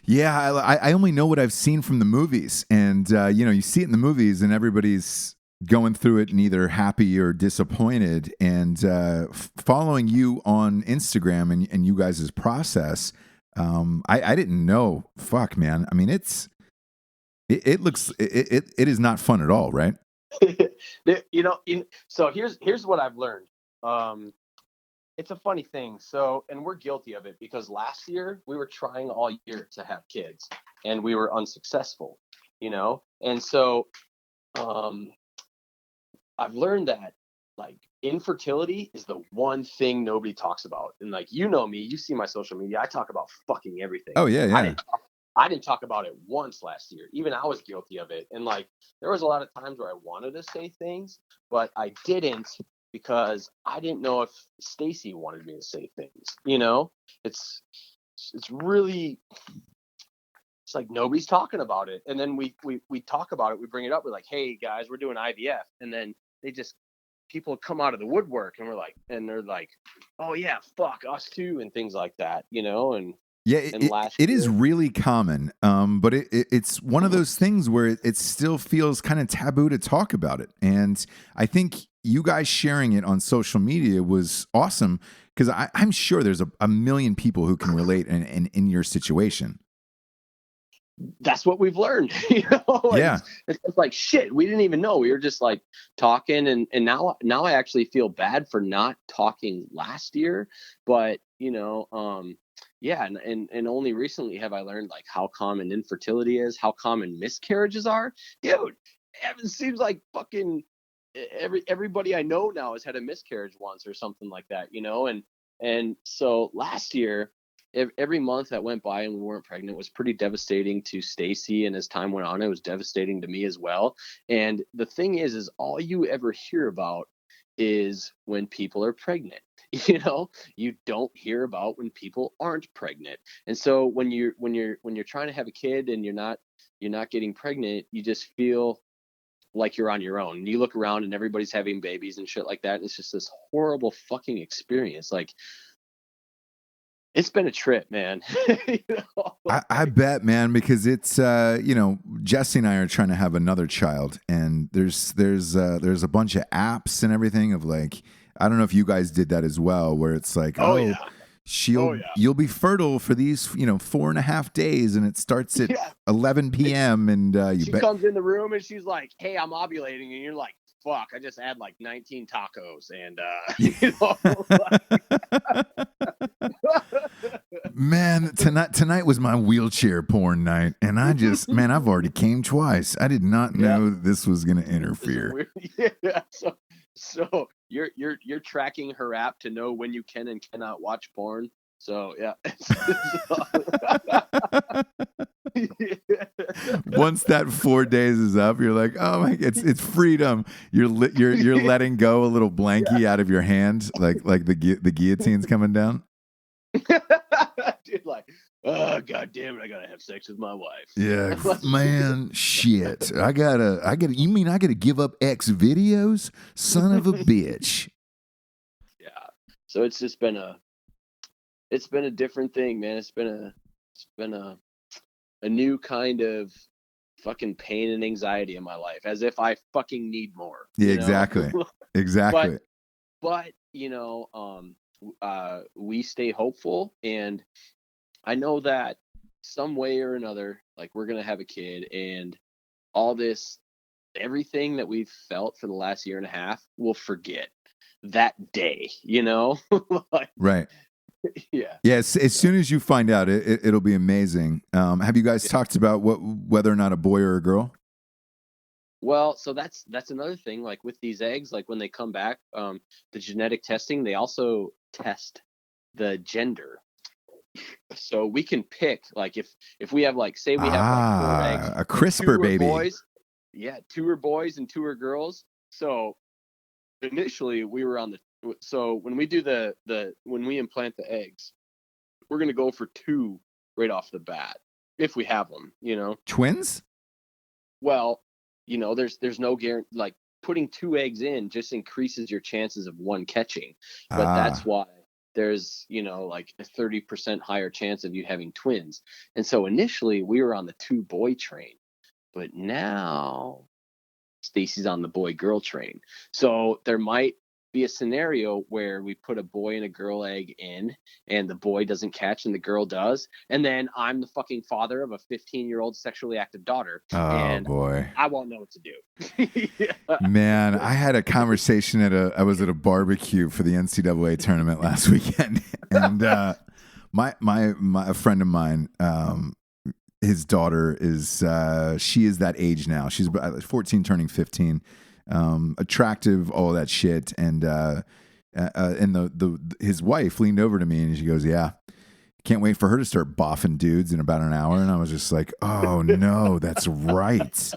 Yeah, I only know what I've seen from the movies, and you see it in the movies, and everybody's going through it and either happy or disappointed. And following you on Instagram and you guys' process, I didn't know. Fuck, man. I mean, it is not fun at all, right? So here's what I've learned. It's a funny thing. So, and we're guilty of it, because last year we were trying all year to have kids and we were unsuccessful, And so, I've learned that like infertility is the one thing nobody talks about. And like, me, you see my social media, I talk about fucking everything. Oh yeah. I didn't talk about it once last year. Even I was guilty of it. And like, there was a lot of times where I wanted to say things, but I didn't, because I didn't know if Stacy wanted me to say things. It's really, it's like nobody's talking about it. And then we talk about it. We bring it up. We're like, hey guys, we're doing IVF. And then people come out of the woodwork, and they're like, oh yeah, fuck us too, and things like that, and yeah, it is really common, but it's one of those things where it still feels kind of taboo to talk about it. And I think you guys sharing it on social media was awesome, because I'm sure there's a million people who can relate in your situation. That's what we've learned, Yeah. It's like, shit, we didn't even know. We were just like talking, and now I actually feel bad for not talking last year, but yeah, and only recently have I learned like how common infertility is, how common miscarriages are. Dude, it seems like fucking everybody I know now has had a miscarriage once or something like that, and so last year, every month that went by and we weren't pregnant was pretty devastating to Stacy, and as time went on, it was devastating to me as well. And the thing is all you ever hear about is when people are pregnant. You don't hear about when people aren't pregnant. And so when you're trying to have a kid and you're not getting pregnant, you just feel like you're on your own. And you look around and everybody's having babies and shit like that. And it's just this horrible fucking experience. Like, it's been a trip, man. I bet, man, because it's Jesse and I are trying to have another child, and there's a bunch of apps and everything of like, I don't know if you guys did that as well, where it's like, you'll be fertile for these 4.5 days, and it starts at 11 p.m. and she comes in the room and she's like, hey, I'm ovulating, and you're like, fuck, I just had like 19 tacos, and Man, tonight was my wheelchair porn night, and I just, man, I've already came twice. I did not know this was going to interfere. Yeah, so you're tracking her app to know when you can and cannot watch porn. So yeah. Once that 4 days is up, you're like, oh my, it's freedom. You're letting go a little blankie out of your hand, like the guillotine's coming down. Dude, like, oh god damn it, I gotta have sex with my wife. Yeah, man, shit. I gotta. You mean I gotta give up X videos, son of a bitch? Yeah. So it's just been a different thing, man. It's been a new kind of fucking pain and anxiety in my life, as if I fucking need more. Yeah, exactly. Exactly. But we stay hopeful, and I know that some way or another, like, we're gonna have a kid, and all this, everything that we've felt for the last year and a half, we'll forget that day, like, Right. yeah. Yes. As soon as you find out, it'll be amazing. Have you guys talked about whether or not a boy or a girl? Well, so that's another thing. Like with these eggs, like when they come back, the genetic testing, they also test the gender. So we can pick, like, if we have, like, say we have like 4 eggs, a CRISPR baby. Boys, yeah, 2 are boys and 2 are girls. So initially we were so when we do when we implant the eggs, we're gonna go for 2 right off the bat if we have them. Twins? Well, there's no guarantee. Like, putting 2 eggs in just increases your chances of one catching, but that's why there's like a 30% higher chance of you having twins. And so initially we were on the 2 boy train, but now Stacy's on the boy girl train. So there might be a scenario where we put a boy and a girl egg in, and the boy doesn't catch and the girl does, and then I'm the fucking father of a 15-year-old sexually active daughter. Oh boy, I won't know what to do. Yeah. Man, I had a conversation I was at a barbecue for the NCAA tournament last weekend, and a friend of mine, his daughter is she is that age now. She's 14 turning 15. Attractive, all that shit, and his wife leaned over to me and she goes, "Yeah, can't wait for her to start boffing dudes in about an hour." And I was just like, "Oh no, that's right."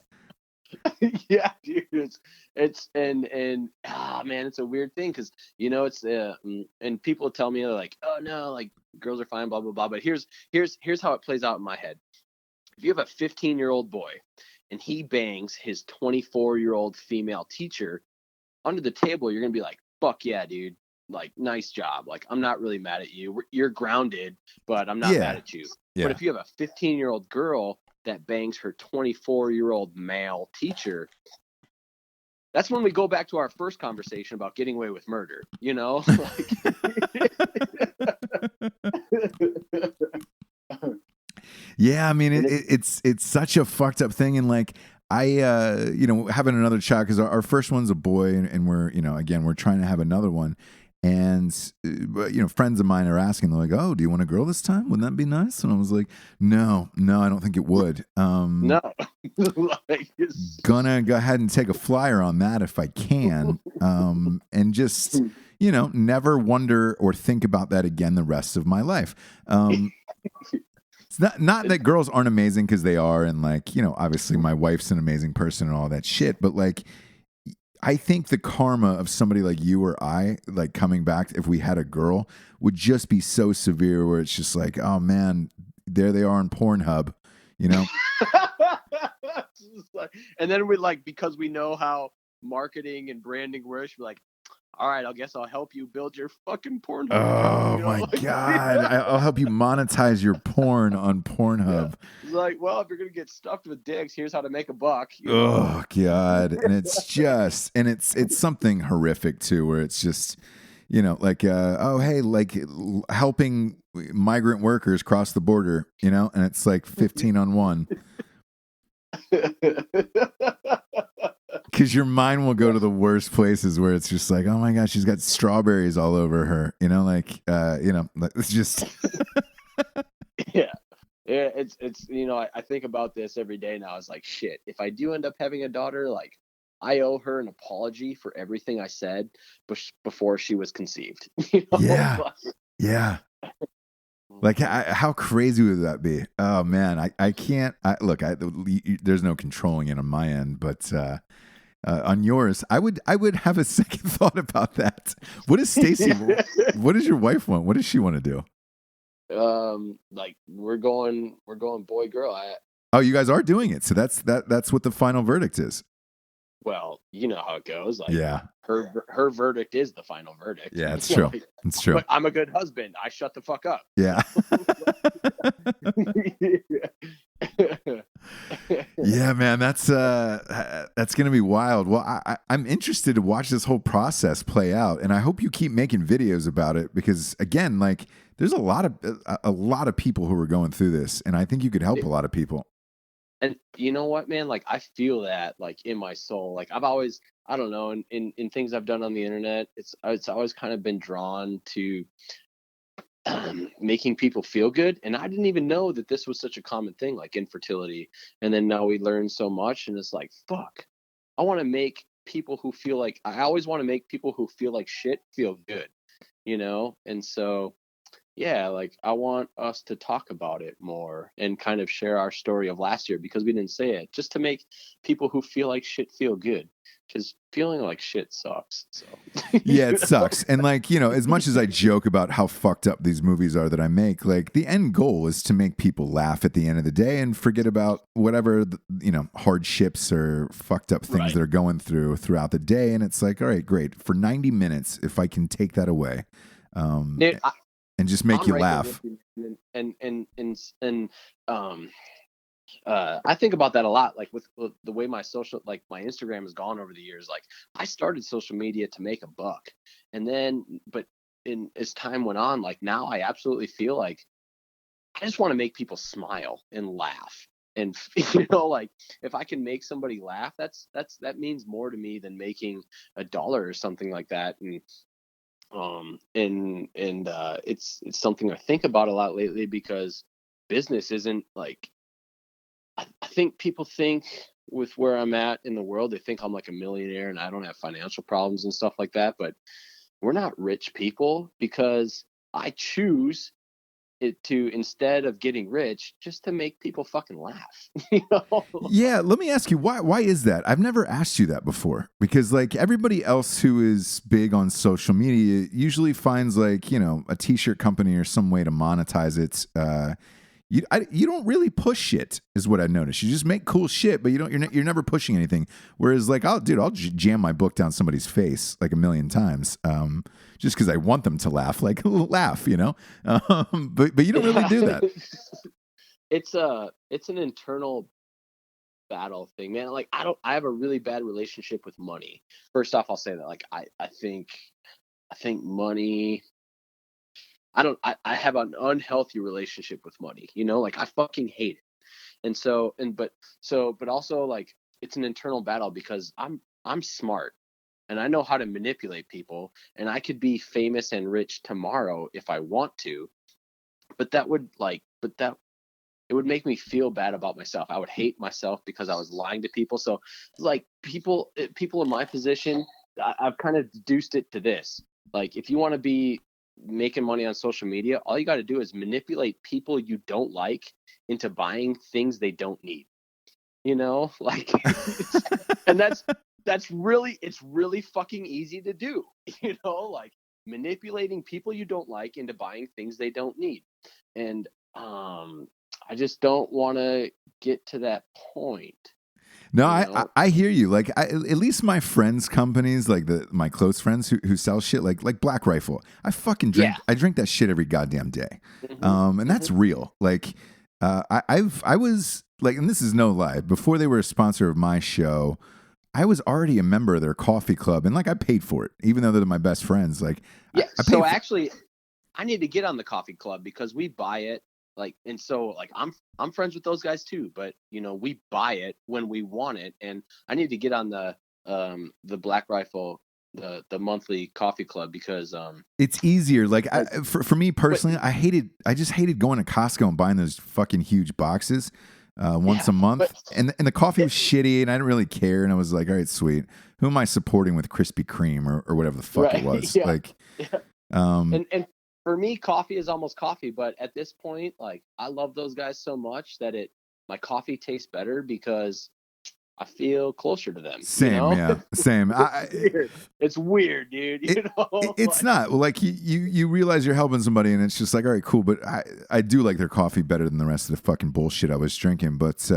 Yeah, dude, it's man, it's a weird thing because it's and people tell me, like, "Oh no, like, girls are fine, blah blah blah." But here's how it plays out in my head. If you have a 15-year-old boy and he bangs his 24-year-old female teacher, under the table, you're going to be like, fuck yeah, dude. Like, nice job. Like, I'm not really mad at you. You're grounded, but I'm not mad at you. Yeah. But if you have a 15-year-old girl that bangs her 24-year-old male teacher, that's when we go back to our first conversation about getting away with murder, Yeah, I mean, it's such a fucked up thing, and like having another child, because our first one's a boy, and we're again we're trying to have another one, and friends of mine are asking, they're like, "Oh, do you want a girl this time? Wouldn't that be nice?" And I was like, "No, I don't think it would." No, gonna go ahead and take a flyer on that if I can, and just never wonder or think about that again the rest of my life. It's not that girls aren't amazing, because they are, and like, obviously my wife's an amazing person and all that shit, but like, I think the karma of somebody like you or I, like, coming back, if we had a girl, would just be so severe, where it's just like, oh man, there they are on Pornhub, And then we, like, because we know how marketing and branding works, we're like, all right, I guess I'll help you build your fucking Pornhub. Oh my God. I'll help you monetize your porn on Pornhub. Yeah. It's like, well, if you're going to get stuffed with dicks, here's how to make a buck. Oh God. And it's just, and it's something horrific too, where it's just, like, oh, hey, like, helping migrant workers cross the border, and it's like 15 on 1. Because your mind will go to the worst places, where it's just like, oh my gosh, she's got strawberries all over her, it's just. Yeah, it's I think about this every day now. It's like, shit, if I do end up having a daughter, like, I owe her an apology for everything I said before she was conceived. Yeah. Yeah. Like, how crazy would that be? Oh man, I can't. There's no controlling it on my end, but on yours, I would have a second thought about that. What is Stacy? What does your wife want? What does she want to do? Like we're going boy girl. Oh, you guys are doing it, so that's what the final verdict is. Well, you know how it goes. Like, yeah, her verdict is the final verdict. Yeah, it's true. It's true. But I'm a good husband. I shut the fuck up. Yeah. Yeah, man, that's gonna be wild. Well, I'm interested to watch this whole process play out, and I hope you keep making videos about it because, again, like there's a lot of people who are going through this, and I think you could help a lot of people. And you know what, man? Like I feel that like in my soul. Like I've always, I don't know, in things I've done on the internet, it's always kind of been drawn to making people feel good. And I didn't even know that this was such a common thing, like infertility. And then now we learn so much, and it's like, fuck. I want to make people who feel like I always want to make people who feel like shit feel good, you know? And so yeah, like I want us to talk about it more and kind of share our story of last year because we didn't say it, just to make people who feel like shit feel good, because feeling like shit sucks. So yeah, it sucks. And like, you know, as much as I joke about how fucked up these movies are that I make, like the end goal is to make people laugh at the end of the day and forget about whatever, you know, hardships or fucked up things they're going throughout the day. And it's like, all right, great. For 90 minutes, if I can take that away. Dude, and just make you laugh. I think about that a lot, like with the way my Instagram has gone over the years. Like I started social media to make a buck, and then, but as time went on, like now I absolutely feel like I just want to make people smile and laugh. And you know, like if I can make somebody laugh, that means more to me than making $1 or something like that. It's something I think about a lot lately because business isn't like, I think people think with where I'm at in the world, they think I'm like a millionaire and I don't have financial problems and stuff like that. But we're not rich people because I choose it to, instead of getting rich, just to make people fucking laugh. You know? Yeah, let me ask you, why is that? I've never asked you that before, because like everybody else who is big on social media usually finds like, you know, a t-shirt company or some way to monetize it. You don't really push shit, is what I noticed. You just make cool shit, but you're never pushing anything. Whereas like, I'll jam my book down somebody's face like 1,000,000 times, just because I want them to laugh, like laugh, you know. But you don't really do that. It's an internal battle thing, man. Like I have a really bad relationship with money. First off, I'll say that like I think money. I have an unhealthy relationship with money, you know, like I fucking hate it. But also like it's an internal battle because I'm smart and I know how to manipulate people, and I could be famous and rich tomorrow if I want to, but it would make me feel bad about myself. I would hate myself because I was lying to people. So like people in my position, I've kind of deduced it to this. Like if you want to be making money on social media, all you got to do is manipulate people you don't like into buying things they don't need, you know, like and it's really fucking easy to do, you know, like manipulating people you don't like into buying things they don't need. And I just don't want to get to that point. No, I hear you. Like at least my friends' companies, like my close friends who sell shit, like Black Rifle. I fucking drink. Yeah. I drink that shit every goddamn day, and that's real. Like I was like, and this is no lie. Before they were a sponsor of my show, I was already a member of their coffee club, and like I paid for it, even though they're my best friends. Like yeah. So actually, I need to get on the coffee club because we buy it. Like, and so like I'm friends with those guys too, but you know, we buy it when we want it, and I need to get on the Black Rifle, the monthly coffee club, because it's easier. Like for me personally, I just hated going to Costco and buying those fucking huge boxes once a month, and the coffee was shitty, and I didn't really care, and I was like, all right, sweet, who am I supporting with Krispy Kreme or whatever the fuck it was? Yeah. Like yeah. for me, coffee is almost coffee. But at this point, like, I love those guys so much that my coffee tastes better because I feel closer to them. Same, yeah, same. It's weird, dude. It's not like you realize you're helping somebody, and it's just like, all right, cool. But I do like their coffee better than the rest of the fucking bullshit I was drinking. But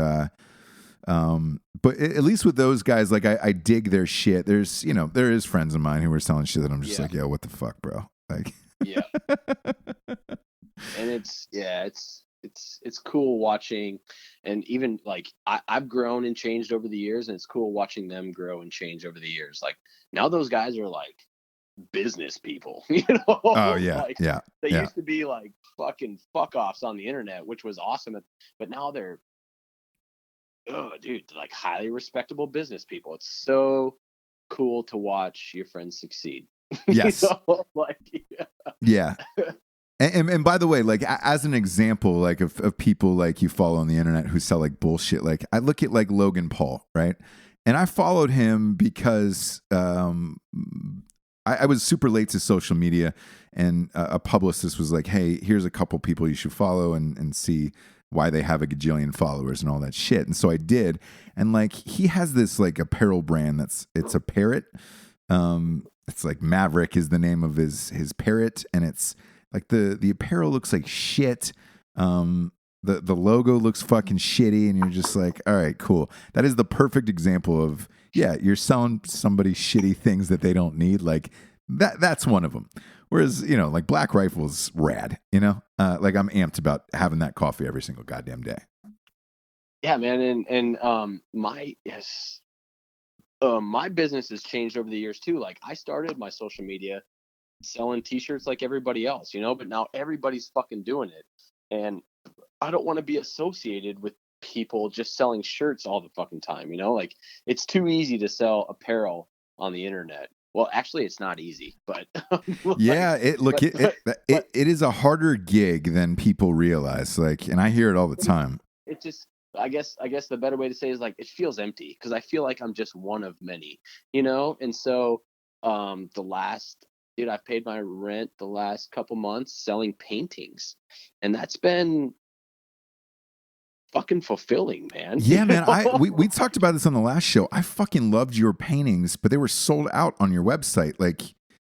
at least with those guys, like I dig their shit. There is friends of mine who were selling shit that I'm just like, yo, what the fuck, bro? Like, yeah. And it's cool watching, and even like I've grown and changed over the years, and it's cool watching them grow and change over the years. Like now those guys are like business people, Oh yeah, like, yeah. They used to be like fucking fuck offs on the internet, which was awesome, but now they're, oh dude, like highly respectable business people. It's so cool to watch your friends succeed. Yes. Like, yeah. And by the way, like as an example, like of people like you follow on the internet who sell like bullshit, like I look at like Logan Paul, right? And I followed him because I was super late to social media, and a publicist was like, hey, here's a couple people you should follow and see why they have a gajillion followers and all that shit. And so I did. And like he has this like apparel brand it's a parrot. It's like Maverick is the name of his parrot, and it's like the apparel looks like shit. The logo looks fucking shitty, and you're just like, all right, cool. That is the perfect example of, yeah, you're selling somebody shitty things that they don't need. Like that's one of them. Whereas, like Black Rifle's rad, like I'm amped about having that coffee every single goddamn day. Yeah, man. And my business has changed over the years too. Like I started my social media selling t-shirts like everybody else, but now everybody's fucking doing it. And I don't want to be associated with people just selling shirts all the fucking time, like it's too easy to sell apparel on the internet. Well, actually it's not easy, but yeah, it is a harder gig than people realize. Like, and I hear it all the time. It just, I guess the better way to say is like, it feels empty because I feel like I'm just one of many, and so I've paid my rent the last couple months selling paintings, and that's been fucking fulfilling, man. Yeah, man. We talked about this on the last show. I fucking loved your paintings, but they were sold out on your website like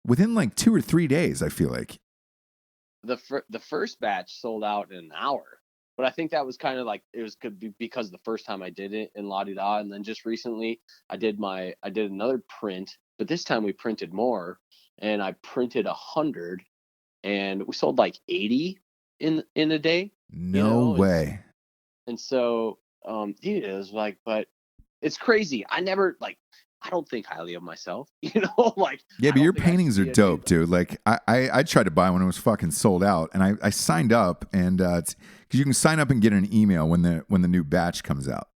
within like 2 or 3 days. I feel like the first batch sold out in an hour, but I think that was kind of like could be because the first time I did it in La Di Da, and then just recently I did another print, but this time we printed more. And I printed 100, and we sold like 80 in a day. No way. And so, dude, it was like, but it's crazy. I don't think highly of myself, like. Yeah, but your paintings are dope, dude. Like I tried to buy one, it was fucking sold out, and I signed up, and because you can sign up and get an email when the new batch comes out.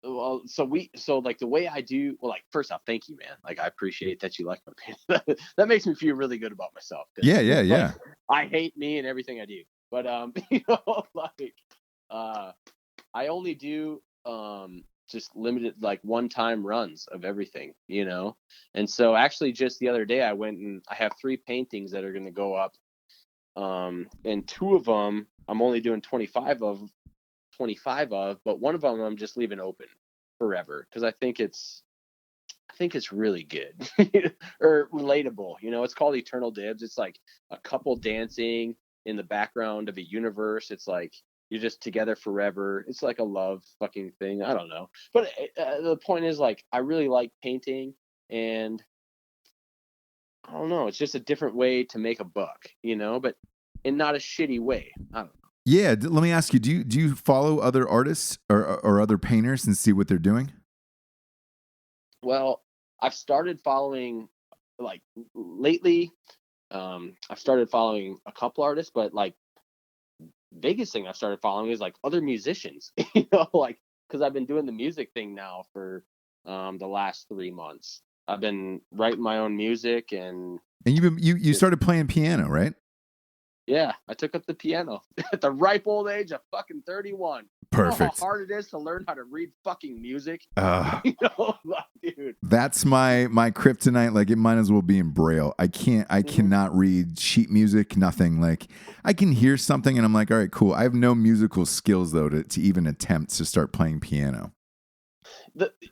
Well, so like the way I do, well, like first off, thank you, man. Like I appreciate that you like my painting. That makes me feel really good about myself. Yeah. Like, I hate me and everything I do, but like I only do just limited like one-time runs of everything, And so actually, just the other day, I went and I have 3 paintings that are going to go up, and 2 of them I'm only doing 25 of, but one of them I'm just leaving open forever because I think it's really good or relatable. It's called Eternal Dibs. It's like a couple dancing in the background of a universe. It's like you're just together forever. It's like a love fucking thing. I don't know, but the point is, like, I really like painting, and I don't know. It's just a different way to make a buck, but in not a shitty way. I don't know. Yeah, let me ask you: do you follow other artists or other painters and see what they're doing? Well, I've started following, like, lately. I've started following a couple artists, but like, biggest thing I've started following is like other musicians. Like because I've been doing the music thing now for the last 3 months. I've been writing my own music, and you started playing piano, right? Yeah, I took up the piano at the ripe old age of fucking 31. Perfect. You know how hard it is to learn how to read fucking music? Dude. That's my kryptonite. Like, it might as well be in Braille. I cannot read sheet music, nothing. Like, I can hear something and I'm like, all right, cool. I have no musical skills though to even attempt to start playing piano.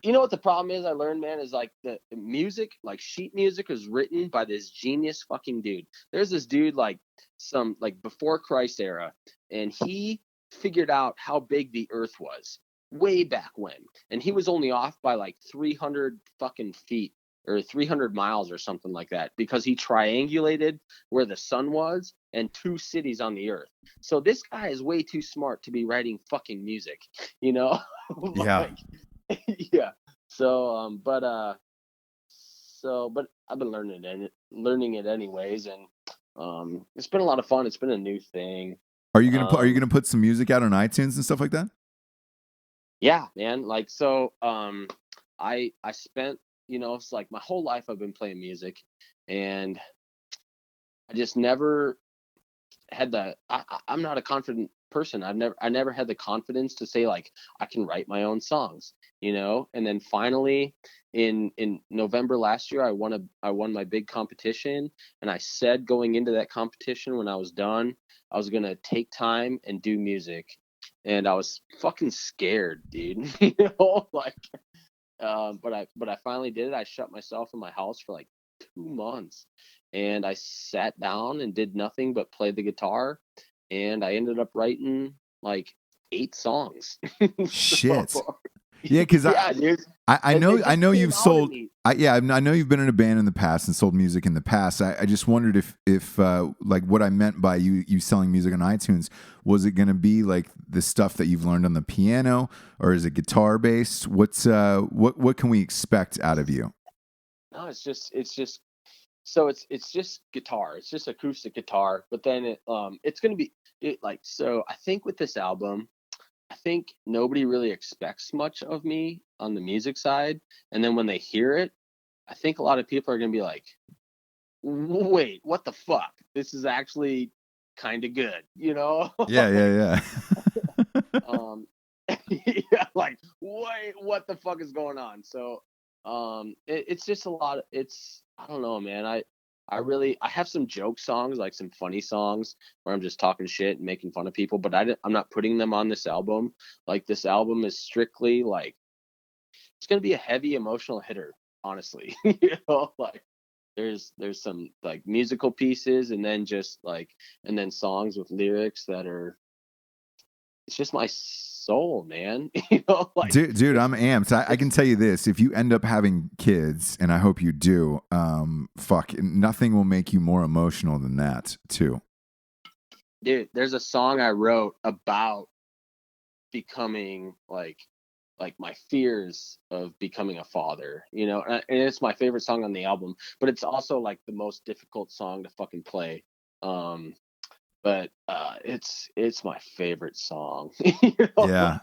You know what the problem is? I learned, man, is like the music, like sheet music, was written by this genius fucking dude. There's this dude like some like before Christ era, and he figured out how big the Earth was way back when, and he was only off by like 300 fucking feet or 300 miles or something like that, because he triangulated where the sun was and 2 cities on the Earth. So this guy is way too smart to be writing fucking music, you know? Yeah. Yeah. So, but I've been learning it anyways, and it's been a lot of fun. It's been a new thing. Are you gonna put some music out on iTunes and stuff like that? Yeah, man. Like, so, I spent, it's like my whole life I've been playing music, and I just never had I'm not a confident person. I never had the confidence to say like I can write my own songs, and then finally in November last year I won my big competition, and I said going into that competition, when I was done, I was going to take time and do music, and I was fucking scared, dude. Like but I finally did it. I shut myself in my house for like 2 months, and I sat down and did nothing but play the guitar, and I ended up writing like 8 songs. Shit. Yeah, because dude. I know you've sold. I know you've been in a band in the past and sold music in the past. I just wondered if like what I meant by you selling music on iTunes, was it going to be like the stuff that you've learned on the piano, or is it guitar based? What can we expect out of you? No, it's just so it's just guitar. It's just acoustic guitar. But then it's gonna be so. I think with this album, I think nobody really expects much of me on the music side, and then when they hear it, I think a lot of people are gonna be like, "Wait, what the fuck? This is actually kind of good," Yeah. Yeah, like, wait, what the fuck is going on? So it's just a lot of, I don't know, man. I have some joke songs, like some funny songs where I'm just talking shit and making fun of people, but I'm not putting them on this album. Like, this album is strictly like, it's gonna be a heavy emotional hitter, honestly. Like there's some like musical pieces, and then songs with lyrics that are, it's just my soul, man. Like, dude, I'm amped. I can tell you this: if you end up having kids, and I hope you do, nothing will make you more emotional than that, too. Dude, there's a song I wrote about becoming like my fears of becoming a father, and it's my favorite song on the album, but it's also like the most difficult song to fucking play. But it's my favorite song. Yeah.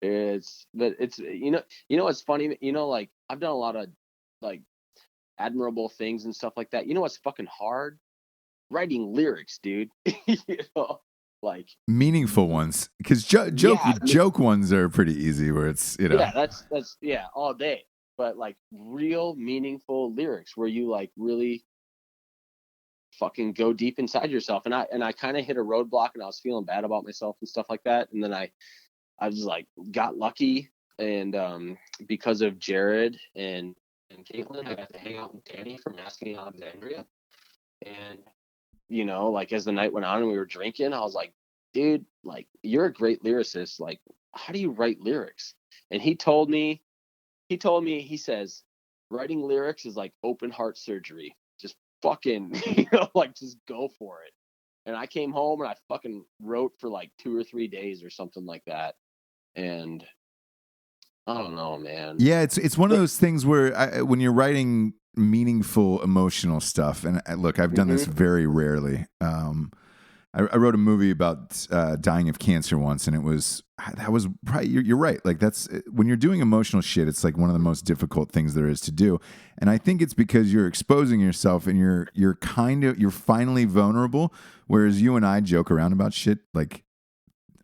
It's what's funny, like, I've done a lot of like admirable things and stuff like that. What's fucking hard? Writing lyrics, dude. Like meaningful ones, because joke ones are pretty easy, where it's yeah, that's all day, but like real meaningful lyrics where you like really fucking go deep inside yourself. And I kind of hit a roadblock, and I was feeling bad about myself and stuff like that, and then I was like, got lucky, and because of Jared and Caitlin, I got to hang out with Danny from Asking Alexandria. And like, as the night went on and we were drinking, I was like, dude, like, you're a great lyricist. Like, how do you write lyrics? And he told me, he says, writing lyrics is like open heart surgery. Just fucking, like, just go for it. And I came home and I fucking wrote for like 2 or 3 days or something like that. And I don't know, man. Yeah, it's one of those things where when you're writing meaningful, emotional stuff, and look, I've done this very rarely. I wrote a movie about dying of cancer once, and that was probably, you're right. Like, that's when you're doing emotional shit, it's like one of the most difficult things there is to do. And I think it's because you're exposing yourself, and you're finally vulnerable. Whereas you and I joke around about shit like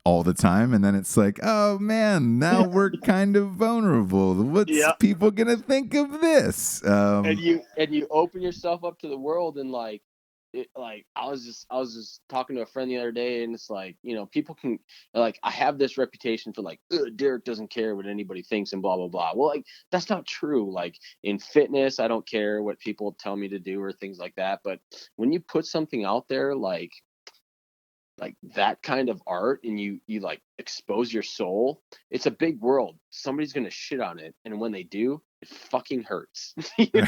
all the time, and then it's like, oh man, now we're kind of vulnerable. What's people gonna think of this? And you open yourself up to the world, and like I was just talking to a friend the other day, and it's like, people can, like, I have this reputation for like, Derrick doesn't care what anybody thinks and blah blah blah. Well, like, that's not true. Like, in fitness, I don't care what people tell me to do or things like that. But when you put something out there like that kind of art, and you like expose your soul, it's a big world. Somebody's gonna shit on it, and when they do, it fucking hurts. You're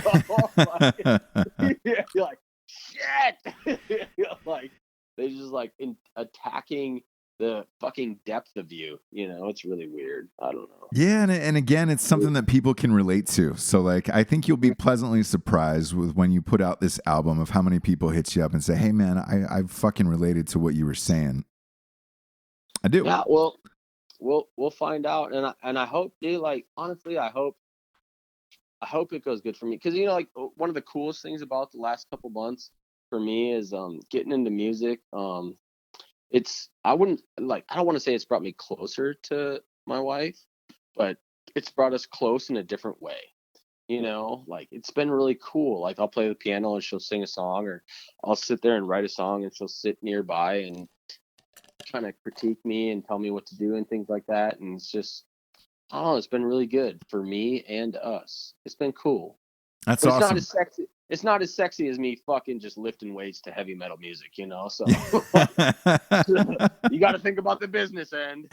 like, shit. Like, they're just like attacking the fucking depth of you. It's really weird. I don't know. Yeah, and again, it's something that people can relate to. So, like, I think you'll be pleasantly surprised with when you put out this album of how many people hit you up and say, "Hey, man, I fucking related to what you were saying." I do. Yeah, well, we'll find out, and I hope, dude. Like, honestly, I hope it goes good for me, because like, one of the coolest things about the last couple months for me is getting into music. I don't want to say it's brought me closer to my wife, but it's brought us close in a different way. Like, it's been really cool. Like, I'll play the piano and she'll sing a song, or I'll sit there and write a song and she'll sit nearby and kind of critique me and tell me what to do and things like that. And it's just, I don't know, it's been really good for me and us. It's been cool. That's but awesome. It's not as sexy as me fucking just lifting weights to heavy metal music, so you got to think about the business end.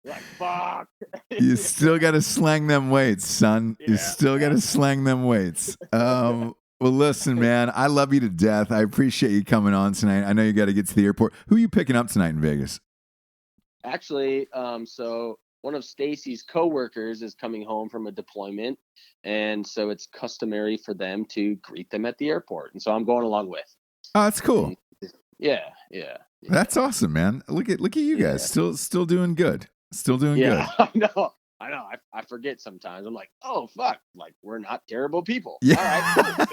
Like, fuck. You still got to slang them weights, son. You still got to slang them weights. Well, listen, man, I love you to death. I appreciate you coming on tonight. I know you got to get to the airport. Who are you picking up tonight in Vegas? Actually, so one of Stacy's coworkers is coming home from a deployment, and so it's customary for them to greet them at the airport, and so I'm going along with. Oh, that's cool. Yeah. That's awesome, man. Look at you guys, still doing good. Still doing good. I know. I forget sometimes. I'm like, oh fuck, like, we're not terrible people. Yeah. All right.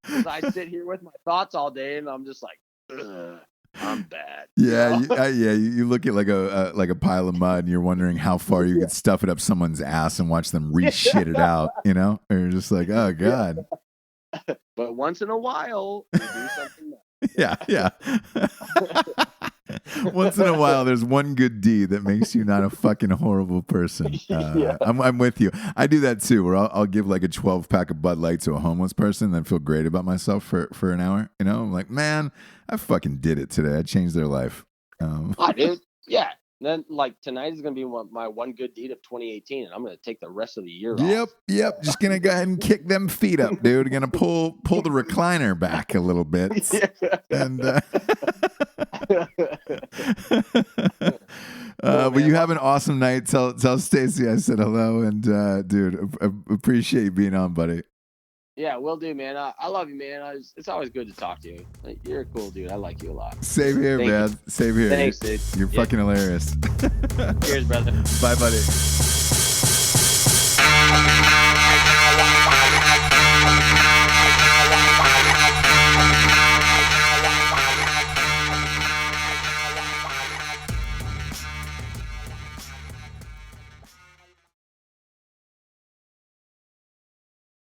Because I sit here with my thoughts all day, and I'm just like, ugh, I'm bad. Yeah, you look at like a pile of mud, and you're wondering how far you could stuff it up someone's ass and watch them re-shit it out, Or you're just like, oh god. But once in a while, we do something nice. Yeah. Once in a while, there's one good deed that makes you not a fucking horrible person. I'm with you. I do that too, where I'll give like a 12-pack of Bud Light to a homeless person, and then feel great about myself for an hour. I'm like, man, I fucking did it today. I changed their life. I did. Yeah. Then, like, tonight is going to be my one good deed of 2018, and I'm going to take the rest of the year off. Yep. Just going to go ahead and kick them feet up, dude. Going to pull the recliner back a little bit. And well, you have an awesome night. Tell Stacy I said hello, and dude, appreciate you being on, buddy. Yeah, will do, man. I love you, man. It's always good to talk to you. Like, you're a cool dude. I like you a lot. Same here, Thank man. you. Same here. Thanks, dude. You're fucking hilarious. Cheers, brother. Bye, buddy.